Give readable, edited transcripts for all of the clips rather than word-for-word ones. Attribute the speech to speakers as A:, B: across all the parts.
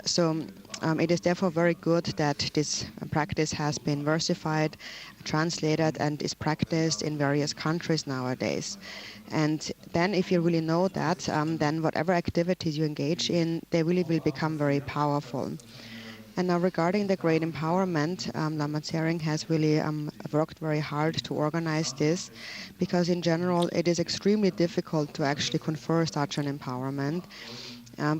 A: It is therefore very good that this practice has been versified, translated, and is practiced in various countries nowadays. And then if you really know that, then whatever activities you engage in, they really will become very powerful. And now regarding the great empowerment, Lama Tsering has really worked very hard to organize this, because in general it is extremely difficult to actually confer such an empowerment.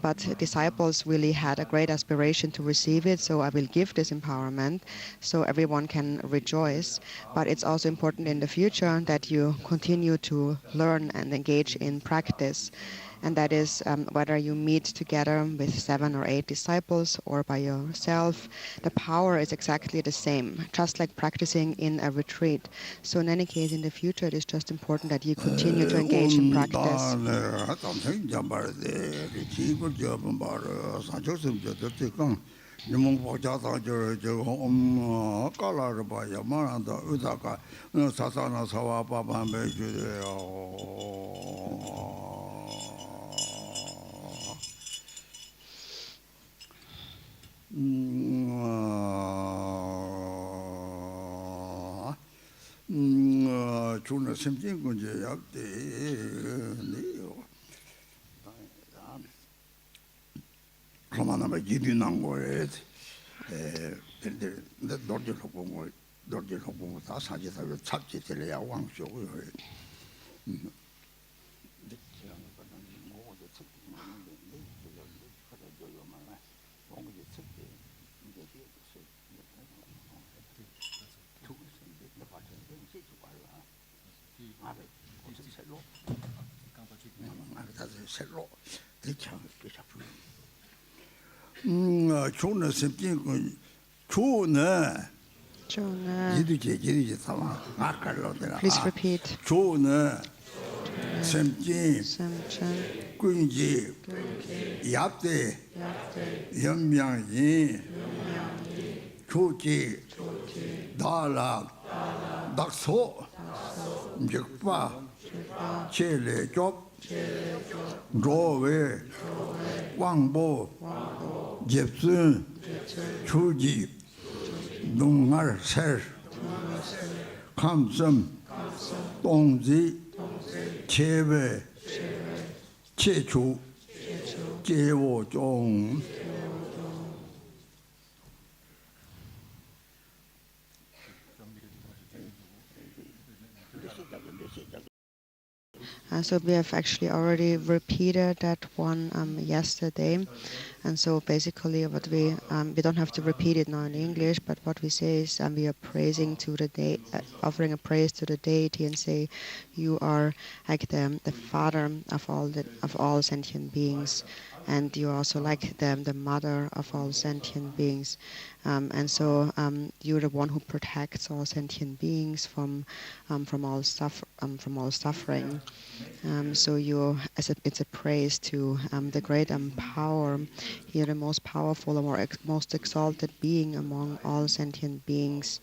A: But disciples really had a great aspiration to receive it, so I will give this empowerment so everyone can rejoice. But it's also important in the future that you continue to learn and engage in practice. And that is whether you meet together with 7 or 8 disciples or by yourself, the power is exactly the same, just like practicing in a retreat. So in any case, in the future, it is just important that you continue to engage in practice.
B: 주는 심진군제 약대 로마나마 기디난 거에 근데 너들 다 사지사로 잡지들이야 왕쇼고 주는 심진군
A: Please repeat.
B: 주는 심진 군지 약대 연명이 조지 다락 낙소 육바 제례족 조외 왕보 접순 주지 농알셀 감섬 동지 제외 최초 제오종
A: So we have actually already repeated that one yesterday, and so basically what we don't have to repeat it now in English, but what we say is we are praising to the offering a praise to the deity and say, you are like the father of all sentient beings, and you are also like the mother of all sentient beings, and so you're the one who protects all sentient beings from all suffering. So it's a praise to the great power. You're the most powerful or most exalted being among all sentient beings.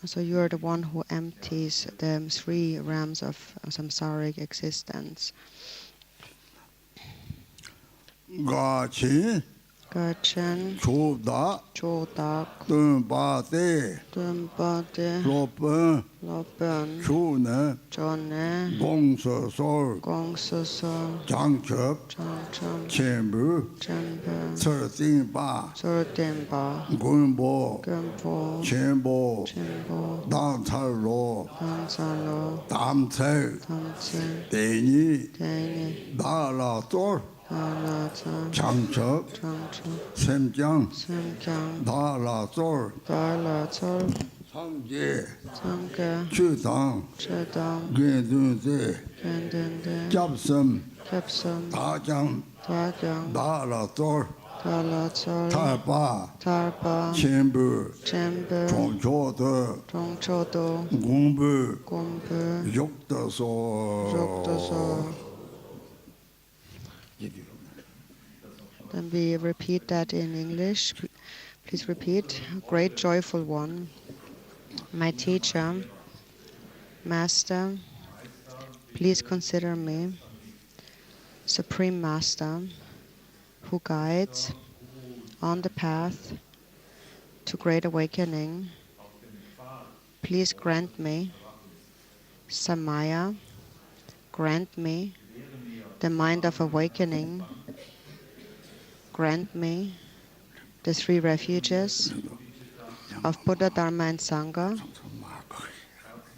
A: So you are the one who empties the 3 realms of samsaric existence.
B: Garchen Chodak Tumbate Lopen Chune Gongsosol Jangchup Chenbu Tsertingba Gunbo Chenbo Dantalo Damtsel Deni Dalator 장척 샘장 다라솔 상제 주당 근둔제 잡섬 다장 다라솔
A: Galachol,
B: Tarpa,
A: Tarpa,
B: Chamber,
A: Chamber,
B: Chongchodo,
A: Chongchodo,
B: Gumbu,
A: Gombe,
B: Yukdaso.
A: Jokdoso. Then we repeat that in English. Please repeat. Great joyful one, my teacher, master, please consider me supreme master who guides on the path to great awakening. Please grant me Samaya, grant me the mind of awakening, grant me the three refuges of Buddha, Dharma and Sangha.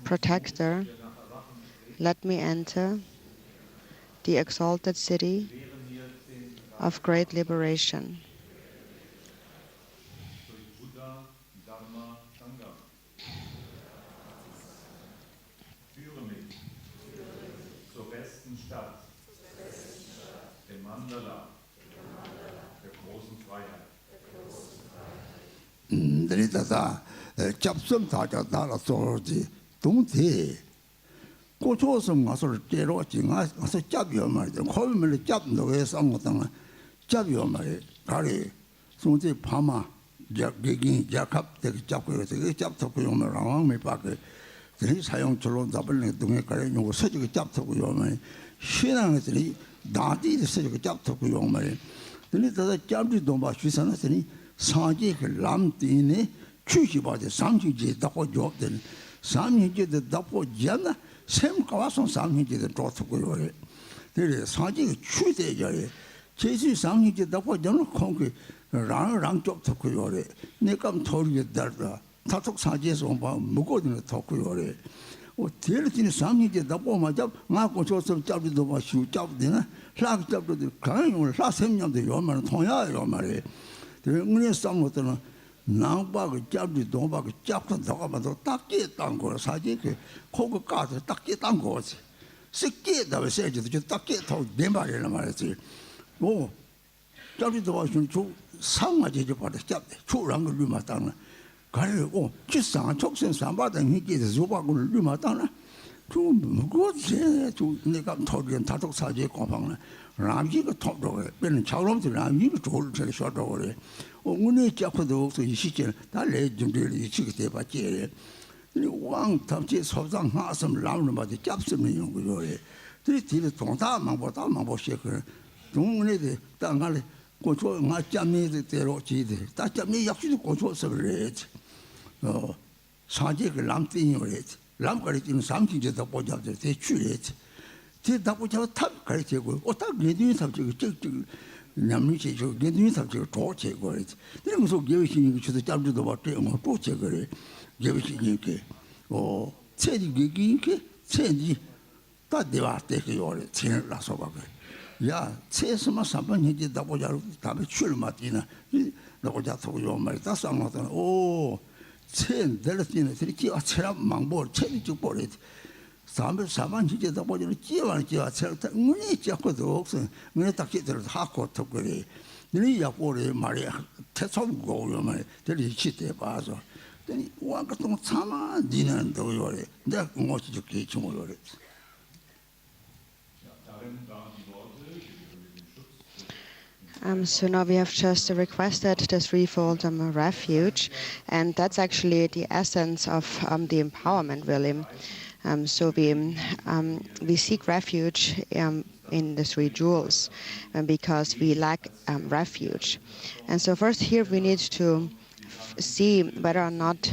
A: Protector, let me enter the exalted city of great liberation.
C: Buddha, Dharma, Sangha. Führe mich zur besten Stadt, dem Mandala, der großen Freiheit.
B: Dritata, Chapsum Taka Dala Sorji, Dungti. 고초성 가서 제로 지가 가서 잡이요 말이야. 거기를 잡는 왜 상거든. 잡이요 말이야. 가리 손제 파마 약기 약합 되게 잡고 되게 잡고 요면 왕매 밖에 그 사용 절로 잡을 동에 가래 요거 서지게 잡고 요면 신앙들이 나디를 서지게 잡고 요면 근데 더 잡지도 봐 주선하더니 상지 그 람띠네 추시바데 상지지 다고 줘든 상지지 다고 잖아 샘가와서 상지지 도트고 요래 그래 상지 추대저래 제시 상지지 다고 저는 공기 랑 쪽트고 요래 내가 토리에 달다 다톡 상지에서 봐 무거든 토고 요래 어 대르진 상지지 다고 맞아 나고 저서 잡지도 봐 쉬우 잡되나 락 잡도 강을 라 샘년도 요만 통야요 말이야 그래 싸움부터는 나하고 잡지 동하고 잡고 나가면서 딱게 딴 거라 사실 그 코그 가서 딱게 딴 거지 쉽게 다 세지도 저 딱게 더내 말이란 말이지 뭐 잡지도 와서 저 상마지 저 받아 잡대 초랑 걸 맞다나 가려고 지상 촉선 삼바당 이게 조박을 맞다나 좀 뭐지 저 내가 더는 다독 사지에 공방을 라미가 톱도 빼는 차롬들 라미가 좋을 줄 쉬어도 그래 오늘 잡고도 없어 이 시절 달래 준비를 이치게 돼 봤지 왕 탐지 소장 하섬 라면 맞지 잡으면 연구를 뒤에 동다만 보다만 보시 그 동네에 땅갈 고초 나 잡는 대로 지대 다 잡는 약속도 고초서 그래 사제 그 람띵이 그랬지 람거리는 상징제도 보자들 대출했지 대답고 저 탑 가르치고 어딱 내뒤에 탑지고 저 남미지 저 내뒤에 탑지고 도체고 그랬지 이런 거 예외신이 저도 잡지도 못해 뭐 도체 그래 예외신이게 체리기기 체지 다 대화때 그 요래 체를 나서 봐 야 체스마 삼번 해지 다 보자 다음에 출 맞이나 나보자 또 요말 다 상하던 오 체들었지는 저기 체라 망보 체리 쭉 버려 사만 지제다 보지는 지와는 지와 체다 문이 잡고도 없어 문에 딱 지들어 하고 또 그래 너희 약보래 말이야 태송고 요말 저리 시대 봐서 근데 와가 또 참아 니는 또 요래 내가 뭐지 죽게 좀 요래
A: So now we have just requested the threefold refuge, and that's actually the essence of the empowerment, really. So we seek refuge in the three jewels because we lack refuge. And so first here we need to see whether or not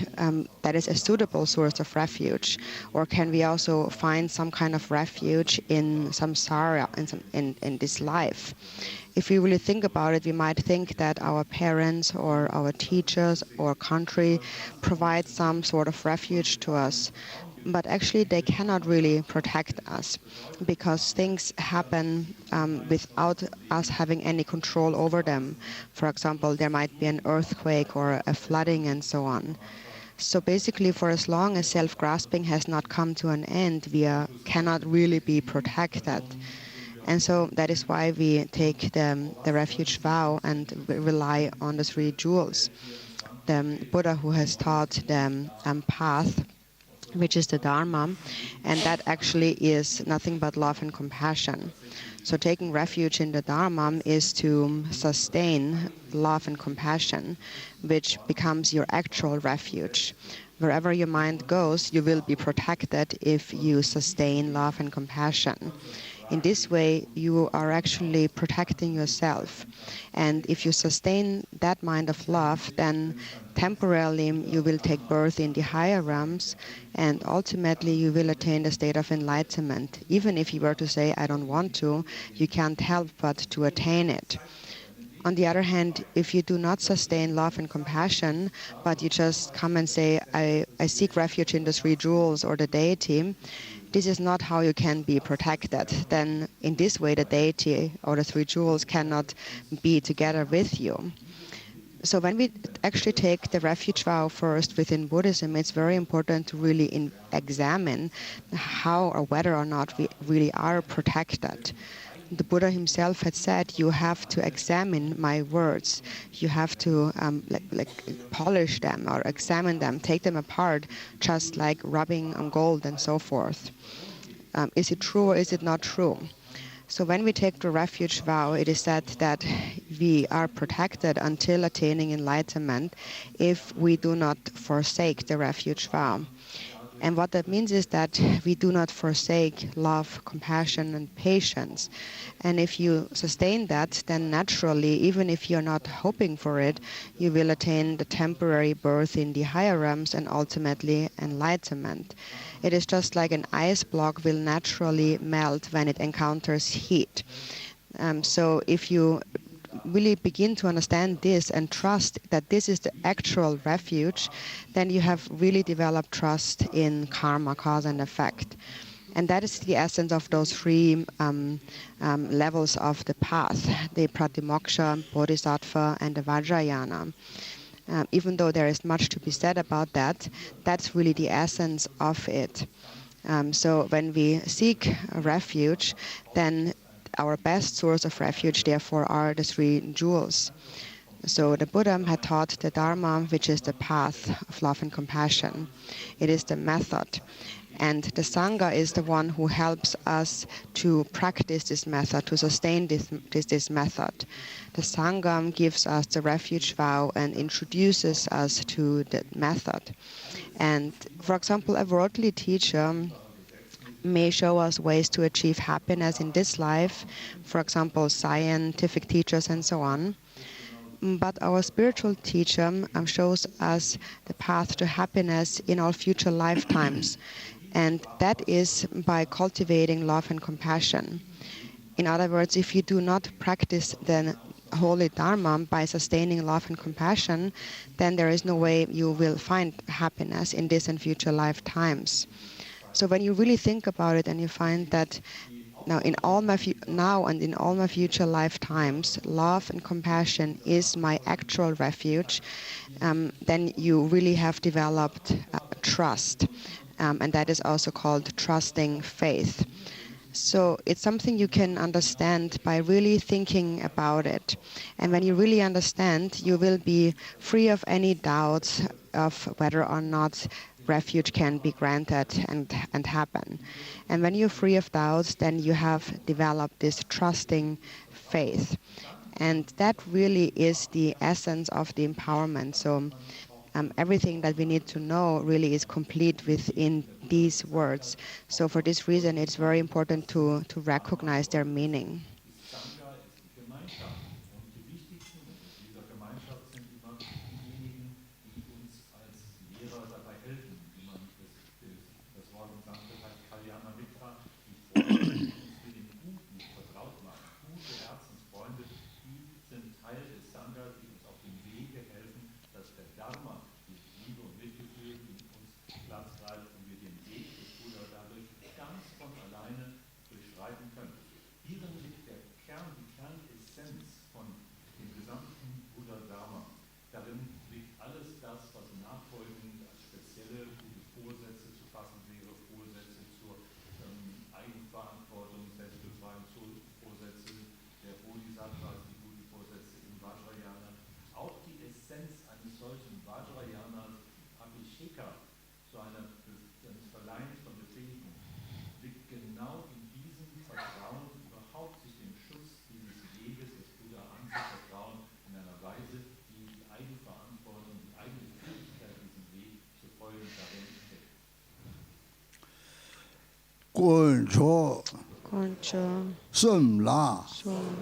A: that is a suitable source of refuge, or can we also find some kind of refuge in samsara, in this life. If we really think about it, we might think that our parents or our teachers or country provide some sort of refuge to us. But actually they cannot really protect us because things happen without us having any control over them. For example, there might be an earthquake or a flooding and so on. So basically, for as long as self-grasping has not come to an end, we cannot really be protected. And so that is why we take the refuge vow and rely on the three jewels. The Buddha who has taught the path, which is the Dharma, and that actually is nothing but love and compassion. So taking refuge in the Dharma is to sustain love and compassion, which becomes your actual refuge. Wherever your mind goes, you will be protected if you sustain love and compassion. In this way, you are actually protecting yourself. And if you sustain that mind of love, then temporarily you will take birth in the higher realms, and ultimately you will attain the state of enlightenment. Even if you were to say, I don't want to, you can't help but to attain it. On the other hand, if you do not sustain love and compassion, but you just come and say, I seek refuge in the three jewels or the deity, this is not how you can be protected. Then in this way, the deity or the three jewels cannot be together with you. So when we actually take the refuge vow first within Buddhism, it's very important to really examine how or whether or not we really are protected. The Buddha himself had said, you have to examine my words. You have to polish them or examine them, take them apart, just like rubbing on gold and so forth. Is it true or is it not true? So when we take the refuge vow, it is said that we are protected until attaining enlightenment if we do not forsake the refuge vow. And what that means is that we do not forsake love, compassion, and patience. And if you sustain that, then naturally, even if you're not hoping for it, you will attain the temporary birth in the higher realms and ultimately enlightenment. It is just like an ice block will naturally melt when it encounters heat. So if you really begin to understand this and trust that this is the actual refuge, then you have really developed trust in karma, cause and effect. And that is the essence of those three levels of the path, the Pratimoksha, Bodhisattva, and the Vajrayana. Even though there is much to be said about that, that's really the essence of it. So when we seek a refuge, then our best source of refuge, therefore, are the three jewels. So the Buddha had taught the Dharma, which is the path of love and compassion. It is the method. And the Sangha is the one who helps us to practice this method, to sustain this method. The Sangha gives us the refuge vow and introduces us to the method. And for example, a worldly teacher may show us ways to achieve happiness in this life, for example, scientific teachers and so on. But our spiritual teacher shows us the path to happiness in all future lifetimes. And that is by cultivating love and compassion. In other words, if you do not practice the holy Dharma by sustaining love and compassion, then there is no way you will find happiness in this and future lifetimes. So when you really think about it and you find that now and in all my future lifetimes, love and compassion is my actual refuge, then you really have developed trust. And that is also called trusting faith. So it's something you can understand by really thinking about it. And when you really understand, you will be free of any doubts of whether or not refuge can be granted and happen. And when you're free of doubts, then you have developed this trusting faith. And that really is the essence of the empowerment. So everything that we need to know really is complete within these words. So for this reason, it's very important to recognize their meaning.
C: Sangha ist die Gemeinschaft. Und die wichtigsten in dieser Gemeinschaft sind immer diejenigen, die uns als Lehrer dabei helfen, wie man das Wort im Sanskrit heißt Kalyana Mitra, die Freunde, die uns mit dem Guten vertraut machen. Gute Herzensfreunde, die sind Teil des Sangha, die uns auf dem Wege helfen, dass der Dharma, die Liebe und Mitgefühl in uns Platz greift und wir den Weg des Buddha dadurch ganz von alleine durchschreiten können. Hierin liegt der Kern, die Kernessenz von dem gesamten Buddha-Dharma. Darin liegt alles das, was nachfolgend als spezielle gute Vorsätze zu fassen wäre, Vorsätze zur Eigenverantwortung, Selbstbefreiung, zur
B: Kuncho
A: Concho,
B: Sumla
A: Sum,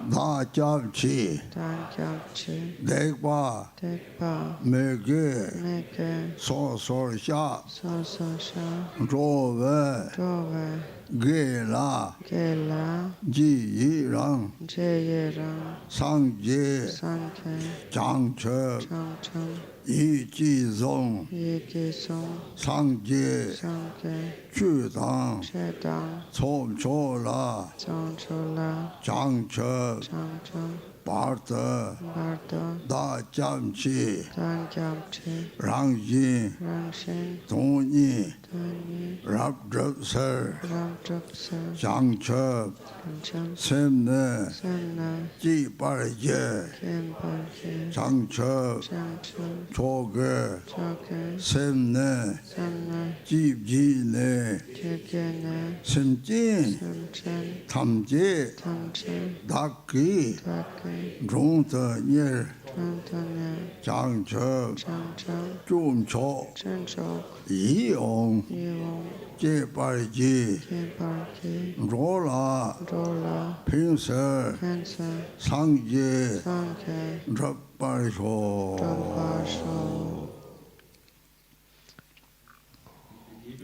B: Da Japchi
A: Dan Gyamchi,
B: Degba
A: Tekpa,
B: Mege
A: Meke,
B: So Sha
A: Soso Sha,
B: Drove
A: Dove,
B: Gela
A: Gela,
B: Ji Rang
A: Jeyerang,
B: Sangje
A: Sanke,
B: Changche
A: Changchang,
B: Yi Ji Zong
A: Yiki Song,
B: Sangje
A: Sanke,
B: Chu Dang
A: Chedang,
B: Som Chola
A: Changchola,
B: Changche
A: Changchang,
B: Barta
A: Bardo,
B: Da Jamchi
A: Dan Gyamchi,
B: Rangjin
A: Rangshin,
B: Dongyi
A: Tani,
B: Rab Drupser
A: Ramdrupsa,
B: Changche
A: Kancham,
B: Semne
A: Samna,
B: Ji Barje
A: Kemparki,
B: Changche
A: Changcham,
B: Choge
A: Choke,
B: Semne
A: Samna,
B: Ji Ji Ne
A: Chekene,
B: Semjin
A: Samchan,
B: Tamje
A: Tamchan,
B: Daki
A: Taki,
B: Rongte Nyer
A: Tantane,
B: Changche
A: Changcham,
B: Zhum Cho
A: Chenchok,
B: Yi Yong
A: Yewong,
B: Ji Barji
A: Kemparki,
B: Rola
A: Dola,
B: Pinser
A: Cancer,
B: Sangye
A: Sanke,
B: Drupbarsho
A: Drambasho.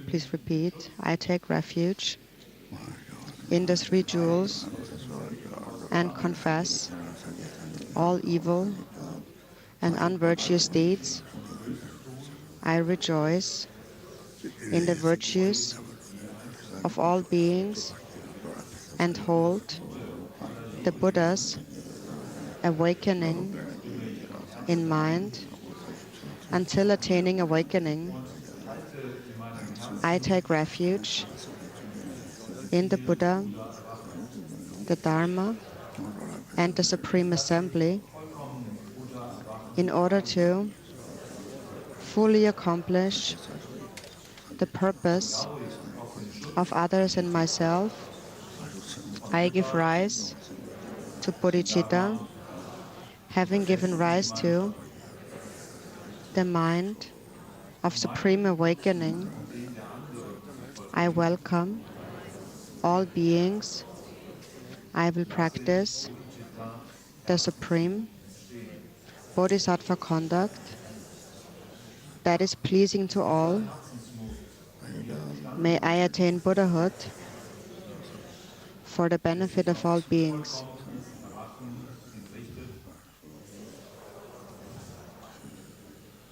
A: Please repeat. I take refuge in the three jewels and confess all evil and unvirtuous deeds. I rejoice in the virtues of all beings and hold the Buddha's awakening in mind until attaining awakening. I take refuge in the Buddha, the Dharma, and the Supreme Assembly in order to fully accomplish the purpose of others and myself. I give rise to Bodhichitta, having given rise to the mind of supreme awakening. I welcome all beings. I will practice the supreme Bodhisattva conduct that is pleasing to all. May I attain Buddhahood for the benefit of all beings.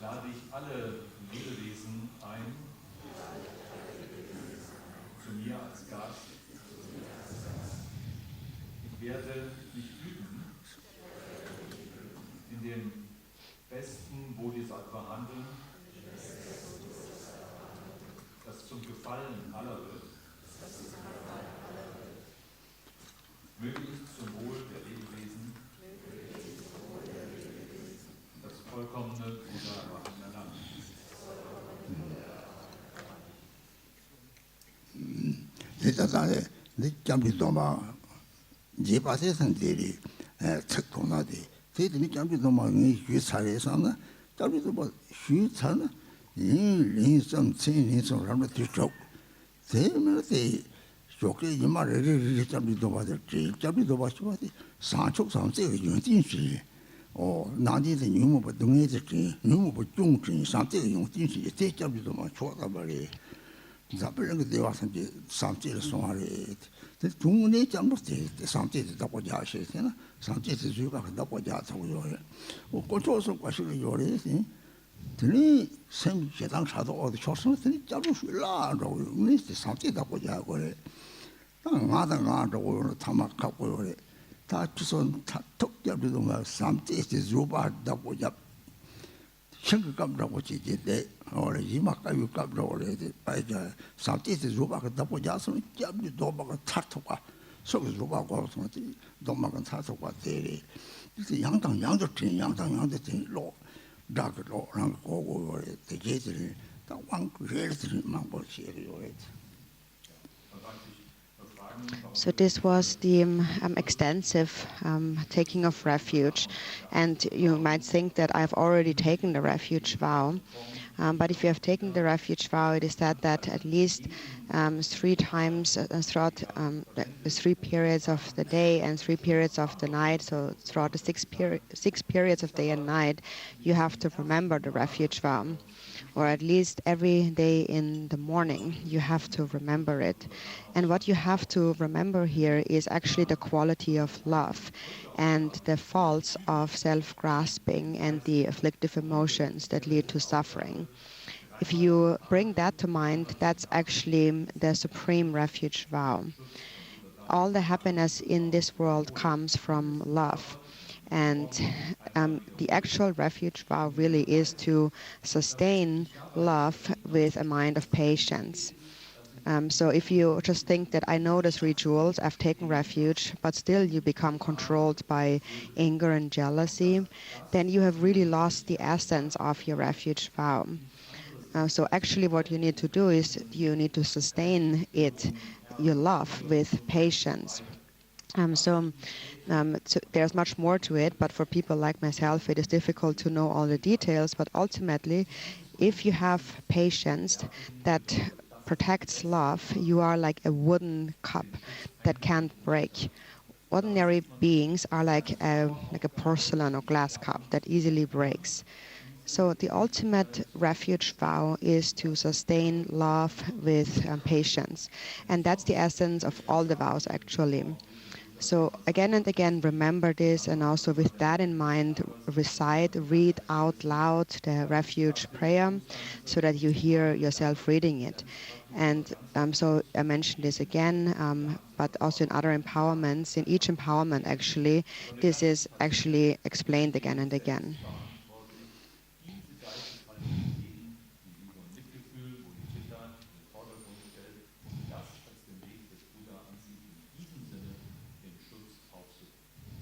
C: Lade ich alle Lebewesen ein, zu mir als Gast. Ich werde mich üben, in dem besten Bodhisattva handeln, das zum Gefallen aller wird. Möge ich zum Wohl der Lebewesen das vollkommene Buddha-Erwachen erlangen.
B: Nitadane Jambi Doma Jibase Sandiri Tektonadi Tedmi Jambi Doma Yu Sare Sana Jambi Doma Hu Sana Yin Some Tin Some Ramla Tishok They Shoke Yamare Jambi Doma Jambi Doma Shwati Sanchok Samse Yun Tinshi or Nadi the Numu but Dungi Numu but Jung something Yun Tinshi take Jambi Doma Chota Bari Zapping the wasn't something sorry. The Tungni Jambusti, something the double jar shit, something is you got a double jar to your. Or control some question your thing. To me, same Shadang shadow or the chosen thing, Jabushula, or missed something double jar or it. Another guard or Tamaka or it. Touch on took Jabuduma, something is Ruba double jab. Shingle Gabra, what he did, or Yimaka, you got already by something is Rubaka double jason, Jabu Dobaka Tatoka, so is Rubaka, Domaka Tatoka, it's a young thing, law, dark law, and go over it, the gathering, that one created Mambo Siri.
A: So this was the extensive taking of refuge, and you might think that I've already taken the refuge vow. But if you have taken the refuge vow, it is said that at least 3 times throughout the 3 periods of the day and 3 periods of the night, so throughout the 6 periods of day and night, you have to remember the refuge vow. Or at least every day in the morning, you have to remember it. And what you have to remember here is actually the quality of love and the faults of self-grasping and the afflictive emotions that lead to suffering. If you bring that to mind, that's actually the supreme refuge vow. All the happiness in this world comes from love. And the actual refuge vow really is to sustain love with a mind of patience. So if you just think that I know the 3 jewels, I've taken refuge, but still you become controlled by anger and jealousy, then you have really lost the essence of your refuge vow. So actually what you need to do is you need to sustain it, your love, with patience. So there's much more to it, but for people like myself, it is difficult to know all the details. But ultimately, if you have patience that protects love, you are like a wooden cup that can't break. Ordinary beings are like a porcelain or glass cup that easily breaks. So the ultimate refuge vow is to sustain love with patience. And that's the essence of all the vows, actually. So again and again, remember this, and also with that in mind, read out loud the refuge prayer so that you hear yourself reading it. And so I mentioned this again, but also in other empowerments. In each empowerment, actually, this is actually explained again and again.
C: Diese Seite kann ich jedem, die Liebe und Mitgefühl, Bodhichitta, in den Vordergrund stellt und das als den Weg des Buddha ansieht, in diesem Sinne den Schutz aufsuchen.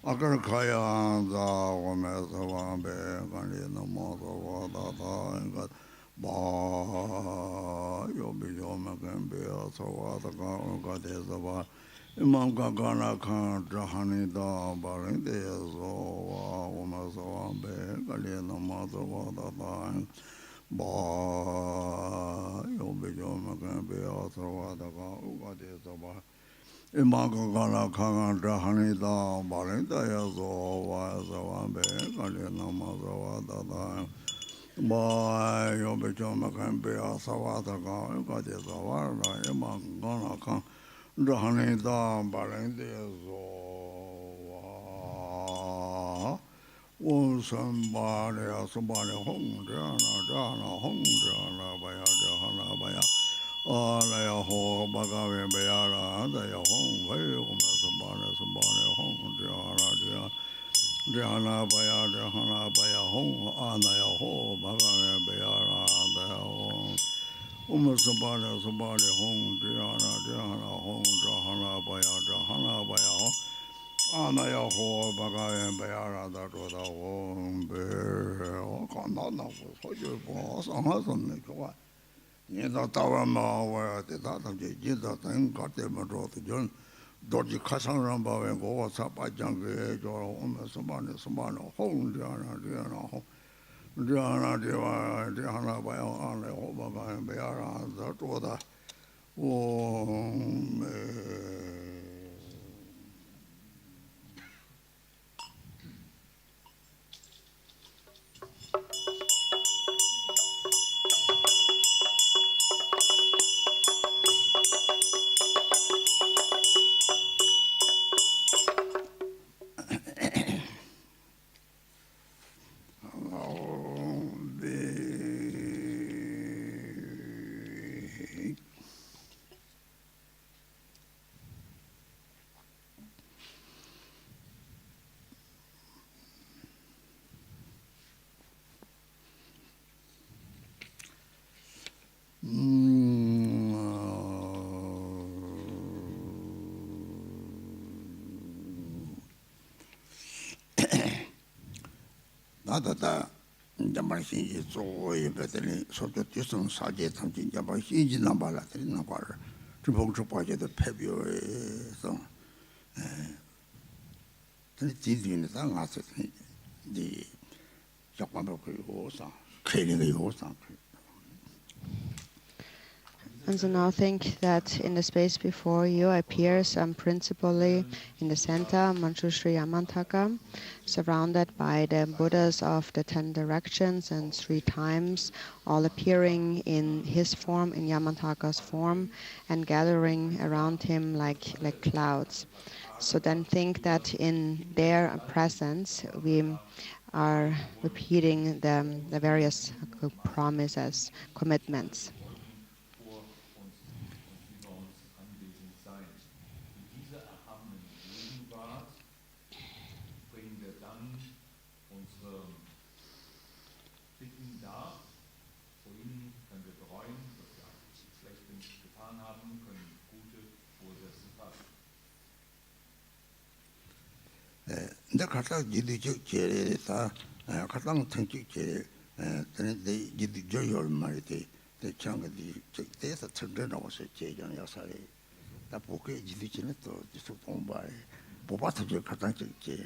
B: Agar kaya za wame sawa be gani namo sawa da da ba yo bi yo me kan be sawa da ga de sawa imam ka gana kan jahani da ba rin de so wa wame sawa be gani namo sawa da da ba yo bi yo me kan be sawa da ga de sawa Imagana Kanga Hanida Barinda Yazo Wazawambe Kalina Mazawa Dada By Yobijoma can be a Sawataka, Gadizawara, Imagana Kang Hanida Barinda Yazo somebody, somebody home, Jana, home, Jana, Baya, Jana, Baya. Lay a whole bagavi beara, they a home, very somebody home, Diana Baya, Jahana Baya home, Anna a whole bagavi beara, they a home. Somebody home, Diana home, Jahana Baya home. Anna a whole bagavi beara, that was a home, bear, not know what you boss, on husband, what. Yenda tawa ma wa te ta ta je yenda tang ka te ma ro te jon do ji kha sang ram ba we go sa pa jang ge jo ro me so ba ne hong ja na hong ja na de wa de ha na ba ya an le ho ba ba be ya ra za to da wo me 나다다 자마신 조에 베더니 소도 뒤성 사제 탐진 자마신 인지나 발라들이나 걸 주봉주 빠져도 패비오에서 근데 뒤뒤는 상 가서 이 약관도 그 요상 케리가 요상.
A: And so now think that in the space before you appears principally in the center, Manjushri Yamantaka, surrounded by the Buddhas of the 10 directions and 3 times, all appearing in his form, in Yamantaka's form, and gathering around him like clouds. So then think that in their presence we are repeating the various promises, commitments.
C: Vor uns und über uns anwesend sein. In dieser erhabenen Gegenwart bringen wir dann unsere Bitten dar. Wohin können wir bereuen, dass wir Schlechtes getan haben, können gute Vorsätze fassen.
B: 근데 가서 지도적 제례다 가장 정책 제례 근데 지도적 얼마리 대창이 대해서 천전하고서 제전 역사에 다 보게 지도지는 또 계속 공부해 뽑아서 저 가장 제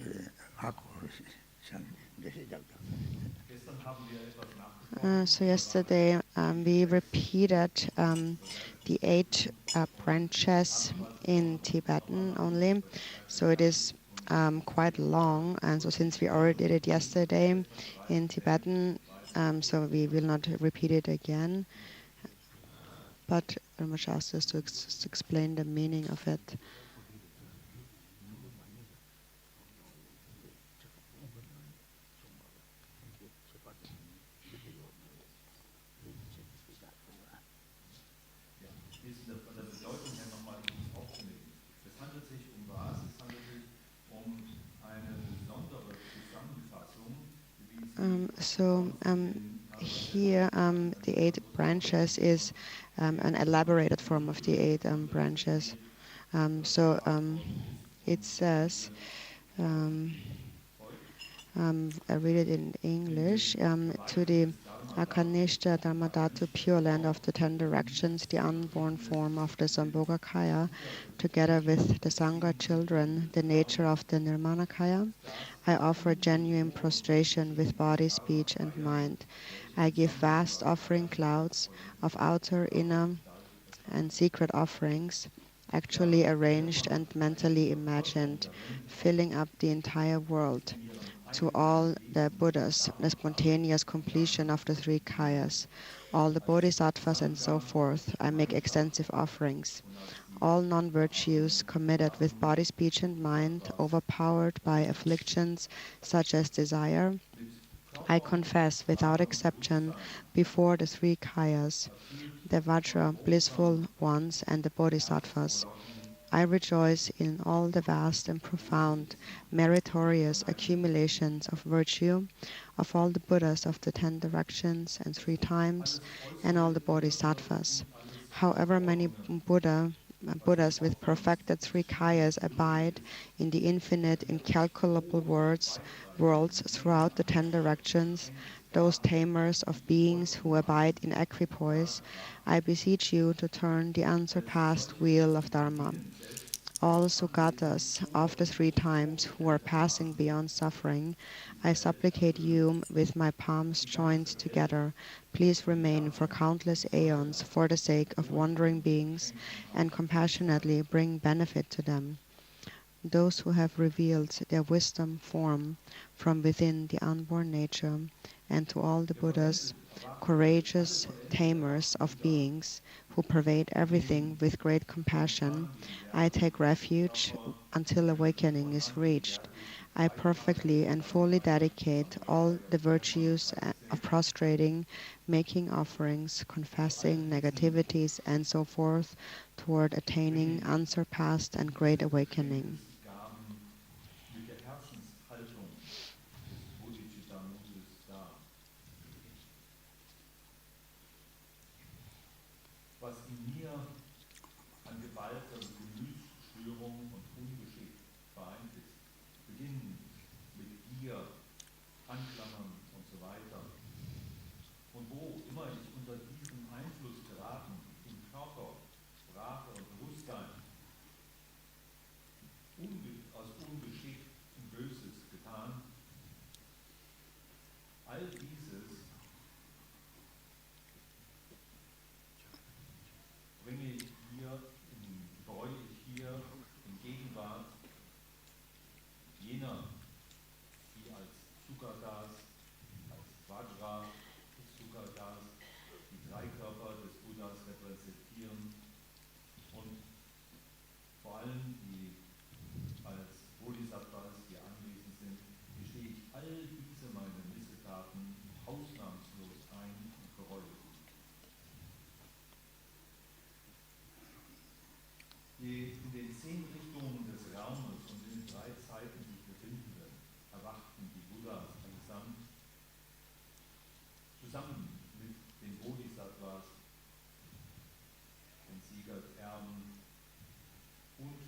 B: 하고 참 시작다.
C: Gestern haben wir etwas
A: So yesterday we repeated the 8 branches in Tibetan only. So it is quite long, and so since we already did it yesterday in Tibetan, so we will not repeat it again. But Ramesh asked us to explain the meaning of it.
C: von der Bedeutung her nochmal aufzunehmen. Es handelt sich um was? Es handelt sich um eine besondere Zusammenfassung,
A: Here the 8 branches is an elaborated form of the 8 branches. It says, I read it in English, to the Akanishta Dharmadhatu Pure Land of the 10 Directions, the unborn form of the Sambhogakaya, together with the Sangha children, the nature of the Nirmanakaya, I offer genuine prostration with body, speech, and mind. I give vast offering clouds of outer, inner, and secret offerings, actually arranged and mentally imagined, filling up the entire world. To all the Buddhas, the spontaneous completion of the 3 kayas, all the bodhisattvas and so forth, I make extensive offerings. All non-virtues committed with body, speech, and mind, overpowered by afflictions such as desire, I confess without exception before the 3 kayas, the Vajra blissful ones and the bodhisattvas. I rejoice in all the vast and profound meritorious accumulations of virtue of all the Buddhas of the 10 directions and 3 times, and all the bodhisattvas. However many Buddhas with perfected 3 kayas abide in the infinite, incalculable worlds throughout the 10 directions, those tamers of beings who abide in equipoise, I beseech you to turn the unsurpassed wheel of Dharma. All Sugatas of the 3 times who are passing beyond suffering, I supplicate you with my palms joined together, please remain for countless aeons for the sake of wandering beings and compassionately bring benefit to them. Those who have revealed their wisdom form from within the unborn nature, and to all the Buddhas, courageous tamers of beings who pervade everything with great compassion, I take refuge until awakening is reached. I perfectly and fully dedicate all the virtues of prostrating, making offerings, confessing negativities, and so forth toward attaining unsurpassed and great awakening.
C: mit der Herzenshaltung des Bodhichitta-Mutes dar. Was in mir an Gewalt, also Gemütsstörung und Ungeschick vereint ist, beginnend mit Gier, Anklammern, allen, die als Bodhisattvas hier anwesend sind, gestehe ich all diese meine Missetaten ausnahmslos ein und bereue sie. Die in den 10 Richtungen des Raumes und in den 3 Zeiten sich befindenden, erwachten die Buddhas allesamt zusammen mit den Bodhisattvas, den Siegerterben und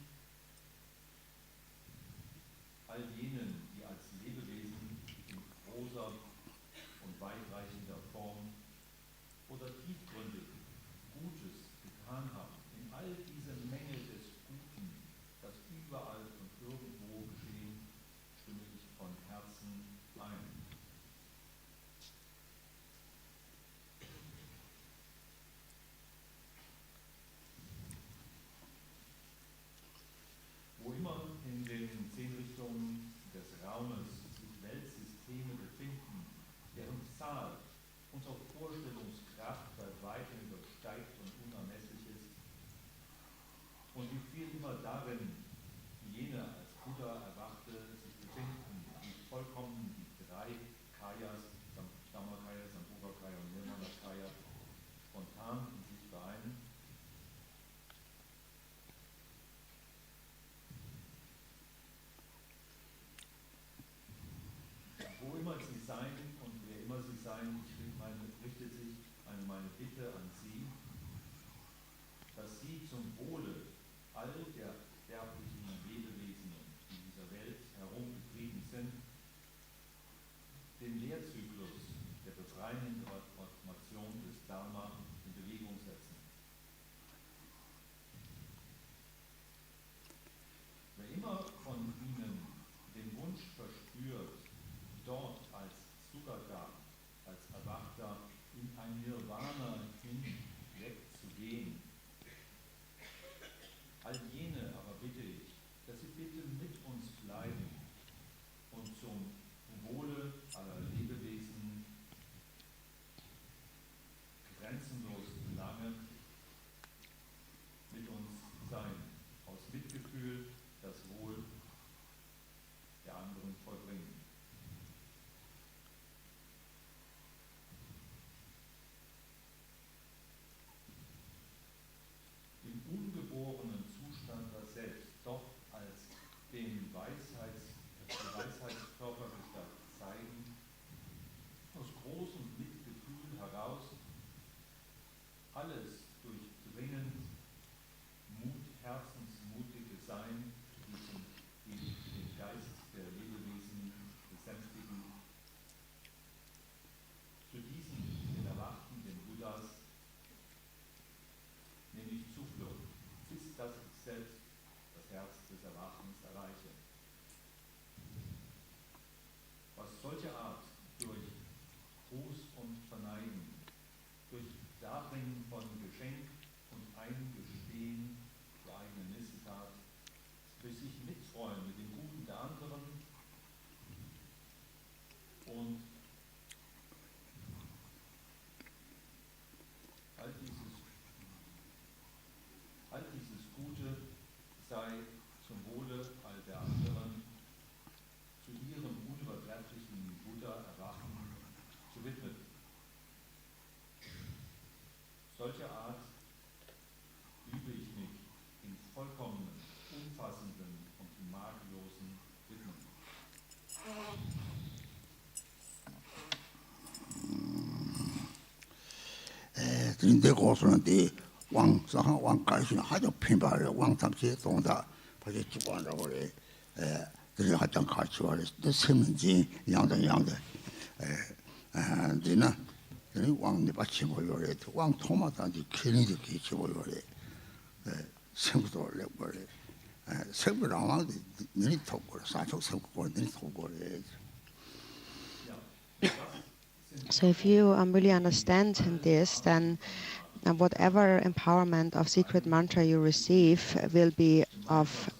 C: all jenen, die als Lebewesen in großer und weitreichender Form oder tiefgründig Gutes getan haben, in all diese Menge des Guten, das überall und irgendwo geschehen, stimme ich von Herzen ein. Wo immer in den 10 Richtungen des Raumes sich Weltsysteme befinden, deren Zahl unsere Vorstellungskraft bei weitem übersteigt und unermesslich ist, und wie viel immer darin jene als Buddha Erwachte sich befinden, die vollkommen die 3 Kayas, Dhammakaya, Sambhogakaya und Nirmanakaya, spontan in sich vereinen, wo immer sie sein und wer immer sie sein, richtet sich meine Bitte an Sie, dass Sie zum Wohle all der sterblichen Lebewesen, die in dieser Welt herumgetrieben sind, den Lehrzyklus der befreienden Transformation des Dharma in Bewegung setzen. Wer immer von Ihnen den Wunsch verspürt, dort als Sugata, als Erwachter in ein Nirvana hinwegzugehen, all jene aber bitte ich, dass sie bitte mit uns bleiben und zum Wohle aller Lebewesen grenzenlos lange mit uns sein, aus Mitgefühl das Wohl der anderen vollbringen. Im ungeborenen Zustand das Selbst doch als den Weisheitskörpergestalt zeigen, aus großem Mitgefühl heraus, alles durchdringend, herzensmutige Sein, die den Geist der Lebewesen besänftigen. Zu diesen, den Erwachten, den Buddhas, nehme ich Zuflucht, bis dass ich selbst das Herz des Erwachens erreiche. Was solche Art durch Gruß und Verneigen, durch Darbringen von Geschenk und Eingestehen der eigenen Missetat, durch sich mitfreuen mit dem Guten der anderen und all dieses Gute sei zum Wohle all der anderen, zu ihrem unübertrefflichen Buddha-Erwachen gewidmet. Solcher Art übe ich mich in vollkommenen, umfassenden und makellosen Widmen.
B: 真的告诉人的往上往改训，还叫平白的往上去动的，把这主管着我的，这里还当卡去了，这生命经样的，这呢，这往你把起过来的，往托马上就肯定就给起过来的，生不着来过来，生不着往的，你透过了，三球生过你透过来。
A: So if you really understand this, then whatever empowerment of secret mantra you receive will be of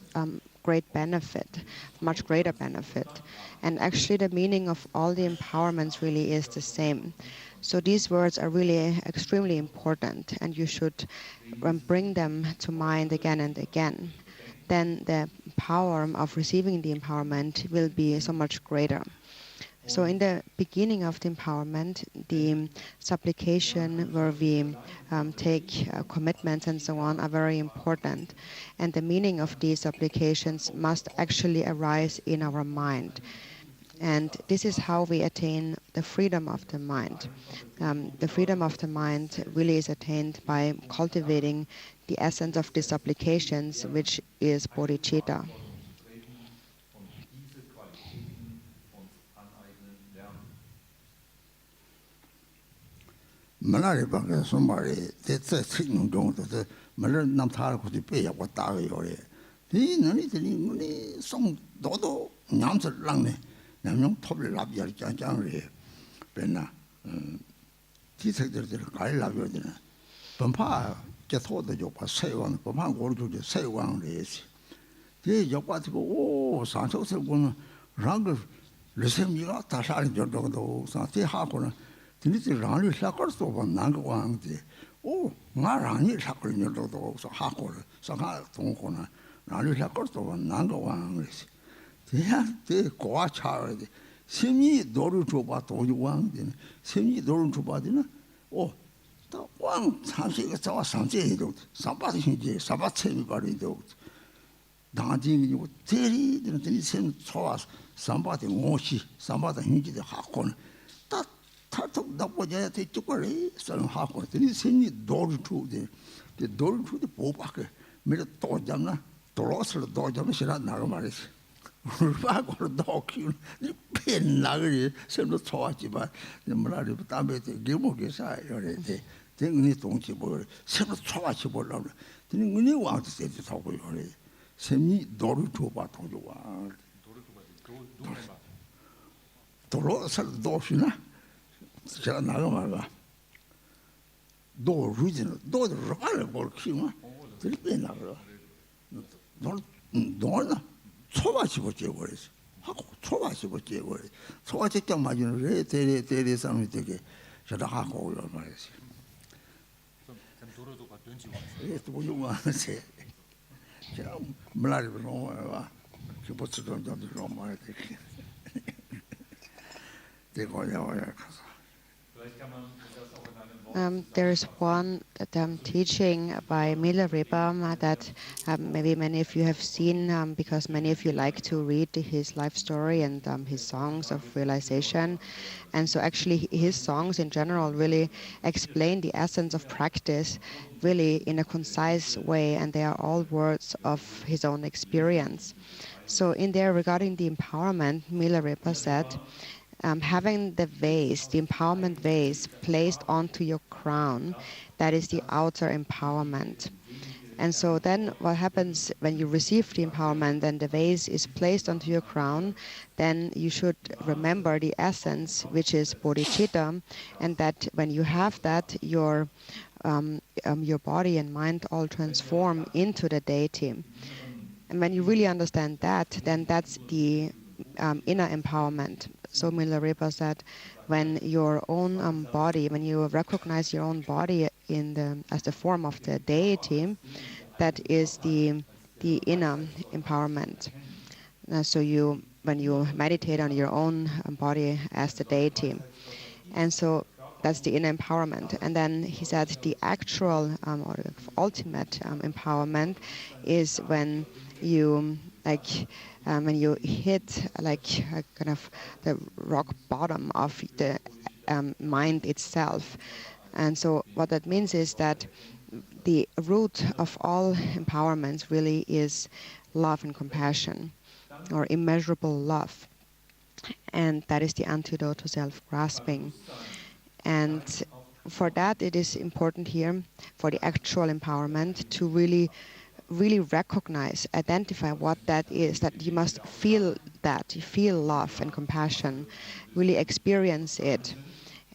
A: great benefit, much greater benefit. And actually the meaning of all the empowerments really is the same. So these words are really extremely important, and you should bring them to mind again and again. then the power of receiving the empowerment will be so much greater. So in the beginning of the empowerment, the supplication where we take commitments and so on are very important. And the meaning of these supplications must actually arise in our mind. And this is how we attain the freedom of the mind. The freedom of the mind really is attained by cultivating the essence of the supplications, which is Bodhichitta.
C: und diese Qualitäten uns aneignen lernen.
B: Milarepa somebody that's sitting on the Milan Namtar could pay what Dario. The Nani some dodo Namsa Langne, Namon Toby Labia Janjangre, Benna, teacher, I love your dinner. Pampa just hold the job, say one, Pampa go to the say one race. The job was go, oh, Santos one, Rangle, listen, you got Tasha in your dog, Santi Hakuna. This is Rani Shackles over Nangwang. Oh, Marani Shackle in your dog, so Hakor, Saka Tonkona, Rani Shackles over Nangwang. They go a charity. Semi Doru Chuba told you one, Semi Doru Chuba dinner. Oh, the one something is our Sanjay, somebody, somebody do. Dancing you Terry didn't send to us, somebody Moshi, somebody hinted the Hakon. That took the Boja took away, some Hakon. Then he sent me door to the door to the Popaka, made a Dojamna, Toros or Dojam, she had Nagamaris. Rubak or dog, you pin Nagari, send the Toachiba, the Malari, Tabet, Gimogesa, or they think don't you board, send the Toachiba. Then we knew how to say the top of your Semi Doru to Batoa. Toros of Doshina, Shanagamaga. Do regional, do the rival Kima, the Pinaga. Don't so much what you worries. How so much what you worry. So I take a margin, there is something to get. Shut a half all your marriage. It's what you want to say. Milarepa Roma, she puts it on the Roma. They go there.
C: Vielleicht kann man das auch in einem Wort
A: There is one teaching by Milarepa that maybe many of you have seen because many of you like to read his life story and his songs of realization. And so actually his songs in general really explain the essence of practice really in a concise way, and they are all words of his own experience. So in there regarding the empowerment, Milarepa said, having the vase, the empowerment vase, placed onto your crown, that is the outer empowerment. And so then what happens when you receive the empowerment and the vase is placed onto your crown, then you should remember the essence, which is Bodhichitta, and that when you have that, your body and mind all transform into the deity. And when you really understand that, then that's the inner empowerment. So Milarepa said, when your own body, when you recognize your own body as the form of the deity, that is the inner empowerment. So when you meditate on your own body as the deity, and so that's the inner empowerment. And then he said the actual or ultimate empowerment is when you when you hit kind of the rock bottom of the mind itself. And so what that means is that the root of all empowerments really is love and compassion, or immeasurable love. And that is the antidote to self-grasping. And for that, it is important here, for the actual empowerment, to really recognize, identify what that is, that you must feel that, you feel love and compassion, really experience it.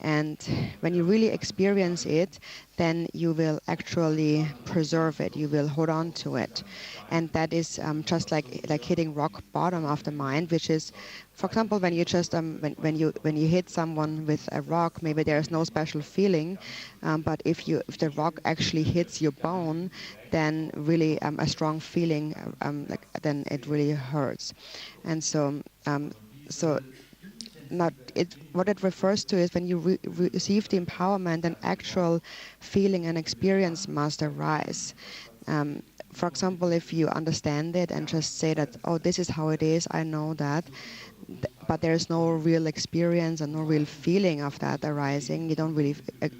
A: And when you really experience it, then you will actually preserve it. You will hold on to it. And that is just like hitting rock bottom of the mind, which is, for example, when you just when you hit someone with a rock, maybe there is no special feeling, but if the rock actually hits your bone, then really a strong feeling, like then it really hurts. And so not it what it refers to is when you receive the empowerment, an actual feeling and experience must arise. For example, if you understand it and just say that, oh, this is how it is, I know that, but there's no real experience and no real feeling of that arising, you don't really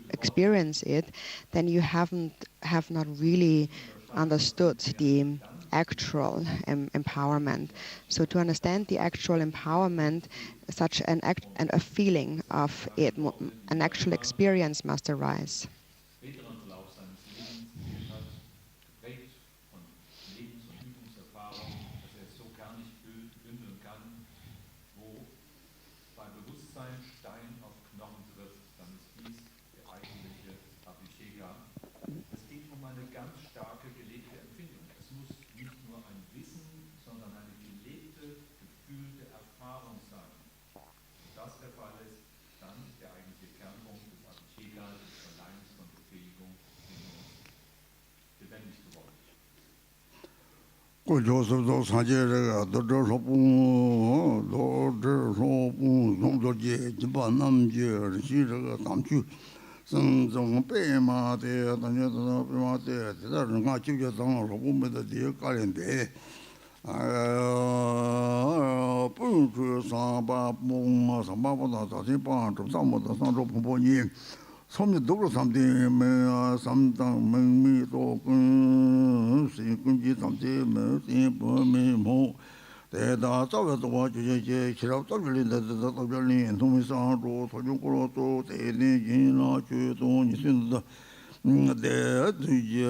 A: experience it, then you have not really understood the actual empowerment. So to understand the actual empowerment, such an act and a feeling of it, an actual experience must arise.
C: späteren Verlauf seines Lebens entwickelt hat, geprägt von Lebens- und Übungserfahrung, dass er es so gar nicht bündeln kann, wo beim Bewusstsein Stein auf Knochen trifft, dann ist dies der eigentliche Abhisheka. Es geht um eine ganz starke gelebte Empfindung. Es muss nicht nur ein Wissen, sondern eine gelebte, gefühlte Erfahrung sein. Wenn das der Fall ist, dann ist der eigentliche Kernpunkt des Abhisheka, des Verleihens von Befähigung in uns lebendig geworden.
B: 고조서도 사제가 도저소부 도저소부 농도제 집안 남제 시저가 담주 성종 빼마대 다녀도 빼마대 대다른 가 직접 당으로 보면도 뒤에 깔인데 분주 사바 몽마 사바보다 다시 방좀 삼보다 상조 부모님 섬이 도로 삼대면 삼당 맹미도 근시 삼대면 보미모 대다 자외도 주제제 기랍 떨린다도 떨린 동미상으로 소중고로도 대내 진나 주도 니신다 네 드제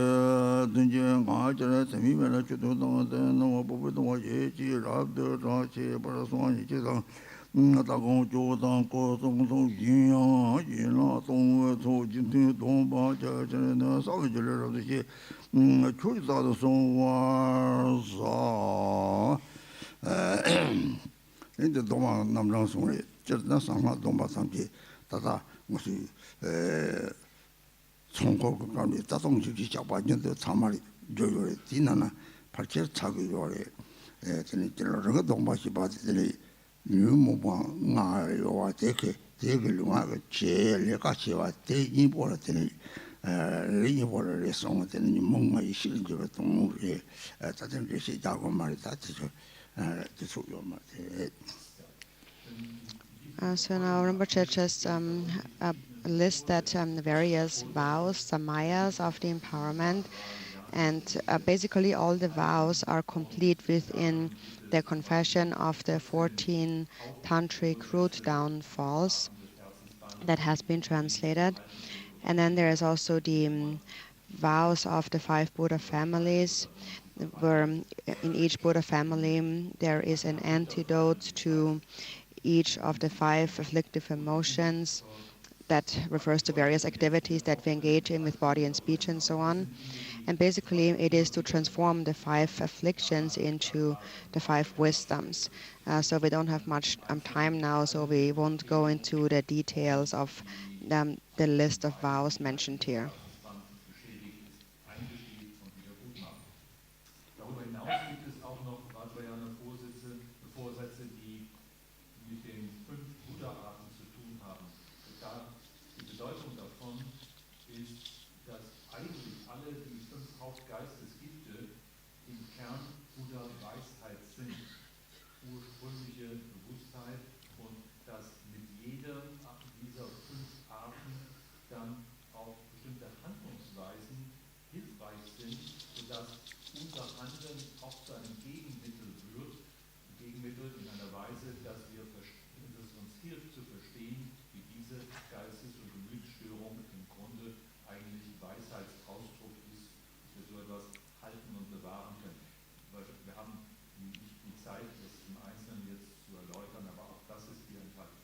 B: 가저 재미면은 주도 너무 보고도 와제지 라도 라체 버서니 제상 다공 조당 고송송 인양 인라 동의 조진대 동바자전에 사회절로듯이 출사도 송와서 이제 동아 남랑 송에 저나 상마 동바 상기 다다 무슨 총고가 감이 자동주기 잡아진데 참말이 저요래 지나나 발체 차기 요래 저는 저런 동바시 바들이 유모방 나요와 되게 되게로가 제일 같이 와 대인보라더니 리니보를 송어더니 뭔가 이 실적을 동물에 다들 것이 자고 말이다 저 소요 말이
A: So now Rinpoche just listed the various vows, samayas of the empowerment, and basically all the vows are complete within the confession of the 14 tantric root downfalls that has been translated. And then there is also the vows of the 5 Buddha families, where in each Buddha family there is an antidote to each of the 5 afflictive emotions that refers to various activities that we engage in with body and speech and so on. And basically it is to transform the 5 afflictions into the 5 wisdoms. So we don't have much time now, so we won't go into the details of the list of vows mentioned here.
C: Darüber hinaus gibt es auch noch Vajrayana Vorsätze, die mit den 5 Buddha-Arten zu tun haben. Die Bedeutung davon ist, dass eigentlich alle die 5 Hauptgeistesgifte im Kern Buddha-Weisheit sind, ursprüngliche Bewusstheit, und dass mit jeder dieser 5 Arten dann auch bestimmte Handlungsweisen hilfreich sind, sodass unser Handeln auch zu einem Gegenmittel wird, in einer Weise, dass es uns hilft zu verstehen, wie diese Geistes- und Gemütsstörung im Grunde eigentlich Weisheitsausdruck ist, dass wir so etwas halten und bewahren können. Wir haben nicht die Zeit, das im Einzelnen jetzt zu erläutern, aber auch das ist hier enthalten.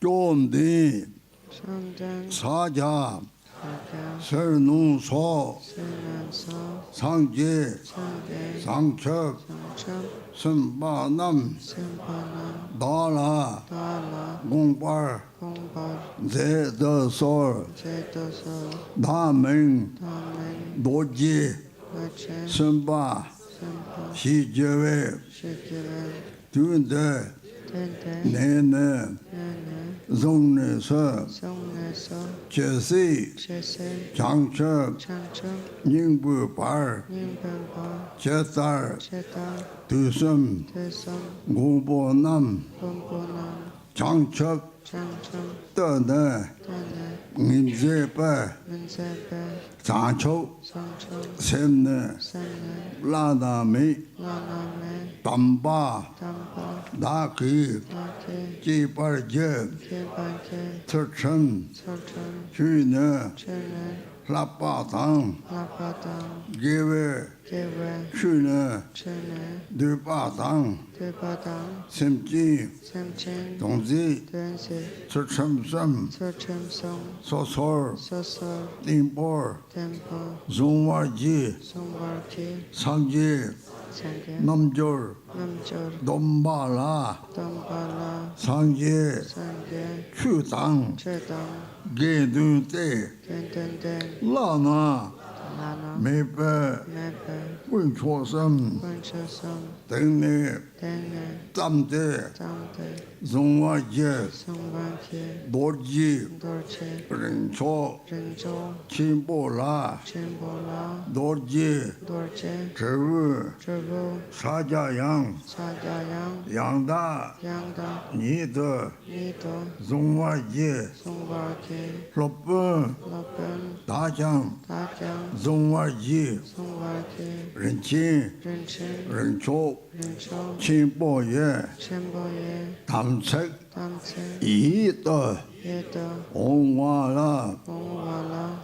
B: 쫀디
A: Shamdan,
B: 사자
A: Raja,
B: 설농소
A: Sunanso,
B: 상제
A: Sangye,
B: 상첩
A: Sangcham,
B: 선바남
A: Simpanam,
B: 다라
A: Dala,
B: 공발
A: Gongbar,
B: 제더솔
A: Zedoso,
B: 다명
A: Damen,
B: 노지
A: Vache,
B: 선바
A: Simpa,
B: 시제외
A: Shikive,
B: 두인데
A: Tente,
B: 내내
A: Nene,
B: 종내서
A: Songneso,
B: 제시
A: Chese,
B: 장첩
A: Changchum,
B: 닝부발
A: Nimbemba,
B: 제딸
A: Cheta,
B: 두섬
A: Tesam,
B: 공보남
A: Pomponam,
B: 장첩
A: Changchum,
B: 떠내
A: Tene,
B: 임제배
A: Minzepe,
B: 장초
A: Sangchum,
B: 샘내
A: Sene,
B: 라다미
A: Laname,
B: 담바
A: Tampa,
B: 나기
A: Nake,
B: 지발제
A: Kebanke,
B: 서천
A: Sultan,
B: 주인의
A: Chene,
B: 라빠당
A: Lapadam,
B: 예외
A: Gewe,
B: 주인의
A: Chene,
B: 늘바당
A: Depadam,
B: 샘지
A: Semchen,
B: 동지
A: Dense,
B: 서천섬
A: Surchum Song,
B: 소솔
A: Sosor,
B: 띵볼
A: Tempo,
B: 종화지
A: Songwarki,
B: 상지
A: Sangye,
B: 남졸
A: Namjor,
B: 돈바라
A: Dambala,
B: 상지
A: Sangye,
B: 추당
A: Chedam,
B: 게두때
A: Denden,
B: 라나
A: Lana,
B: 메베
A: Mepe,
B: 원초섬
A: Punchasam,
B: 등내
A: Dene,
B: 땀대
A: Tamte,
B: 종화지
A: Songwanki,
B: 노지
A: Dorche,
B: ren초
A: Rinjo,
B: 침보라
A: Chimbola,
B: 노지
A: Dorche,
B: 저우
A: Jervo,
B: 사자양
A: Sajayang,
B: 양다
A: Yangda,
B: 니더
A: Nido,
B: 종화지
A: Songwarki,
B: 로쁜
A: Lopen,
B: 다장
A: Dakyang,
B: 종화지
A: Songwarki,
B: 렌치
A: Rinchin,
B: 렌초
A: Rincho,
B: 침보에
A: Chimboye,
B: 담색
A: Tamse,
B: 이더
A: Yedo,
B: 옹화라
A: Ongwala,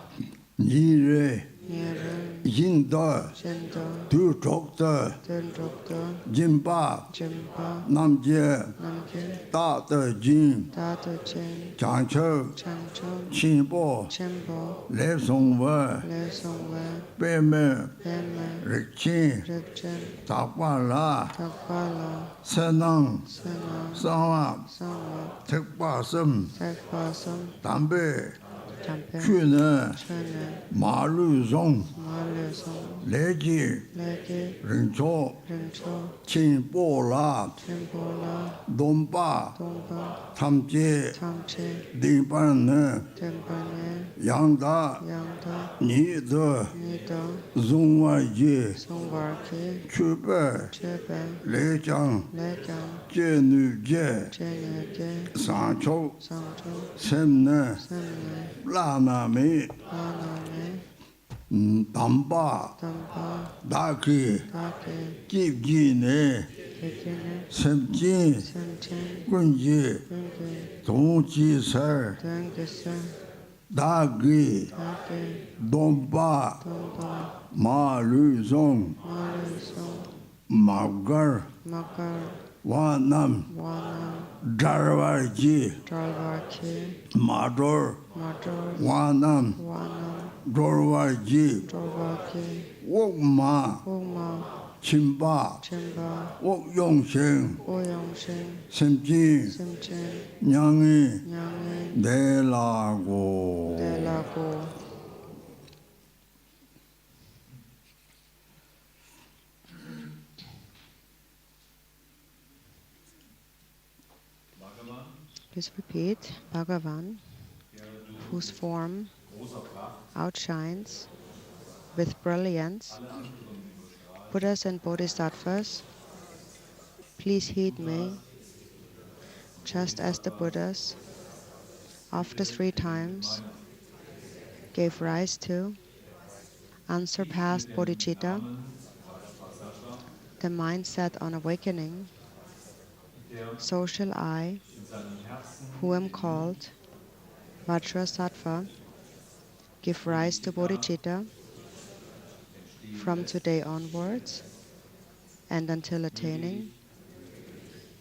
B: 니레
A: Niren,
B: 인더
A: Shindo,
B: 두족더
A: Dendrokdo,
B: 진바
A: Jimpa,
B: 남제
A: Namkin,
B: 따더진
A: Dato Chin,
B: 장척
A: Changchon,
B: 침보
A: Chimbo,
B: 랩송워
A: Le Songwe,
B: 빼메
A: Peme,
B: 렉친
A: Ripchen,
B: 닭발라
A: Takpala,
B: 세낭
A: Sena,
B: 쌍합
A: Sama,
B: 택바슴
A: Tekpasam,
B: 담배
A: Champe,
B: 퀴네
A: Chene,
B: 마루송
A: Malusong,
B: 레지
A: Leki,
B: rin초
A: Rincho,
B: 침보라
A: Chimbola,
B: 돈바
A: Tomba,
B: 탐제
A: Tamche,
B: 니반네
A: Tempane,
B: 양다
A: Yangda,
B: 니더
A: Nido,
B: 종화지
A: Songwarki,
B: 추배
A: Chebe,
B: 레장
A: Lekyang,
B: 제누제
A: Cheneke,
B: 상초
A: Sangcho,
B: 샘네
A: Semne,
B: 라나미
A: Laname,
B: 담바
A: Tampa,
B: 나기
A: Take,
B: 깁기네
A: Kikine,
B: 샘지
A: Semchen,
B: 군지
A: Dunke,
B: 동지설
A: Dengese,
B: 나기
A: Take,
B: 돈바
A: Tomba,
B: 마루송
A: Malusong,
B: 마걸
A: Makar,
B: 와남
A: Wana,
B: 자르와지
A: Dralvaki,
B: 마돌
A: Mador,
B: 와남
A: Wana,
B: 돌와지
A: Dralvaki,
B: 옥마
A: Uma,
B: 침바
A: Chimba,
B: 옥용생
A: Oyongshin,
B: 샘지
A: Simchen,
B: 냥이
A: Nyangi,
B: 내라고
A: Delago,
C: Bhagavan,
A: Please repeat Bhagavan,
C: der du
A: whose form
C: großer Pracht
A: outshines with brilliance
C: alle anderen überstrahlt,
A: Buddhas and Bodhisattvas. Please heed me, just as the Buddhas, after 3 times, gave rise to unsurpassed Bodhichitta, the mindset on awakening,
C: der
A: so shall I,
C: in seinem Herzen
A: who am called Vajrasattva, give rise to Bodhichitta from today onwards and until attaining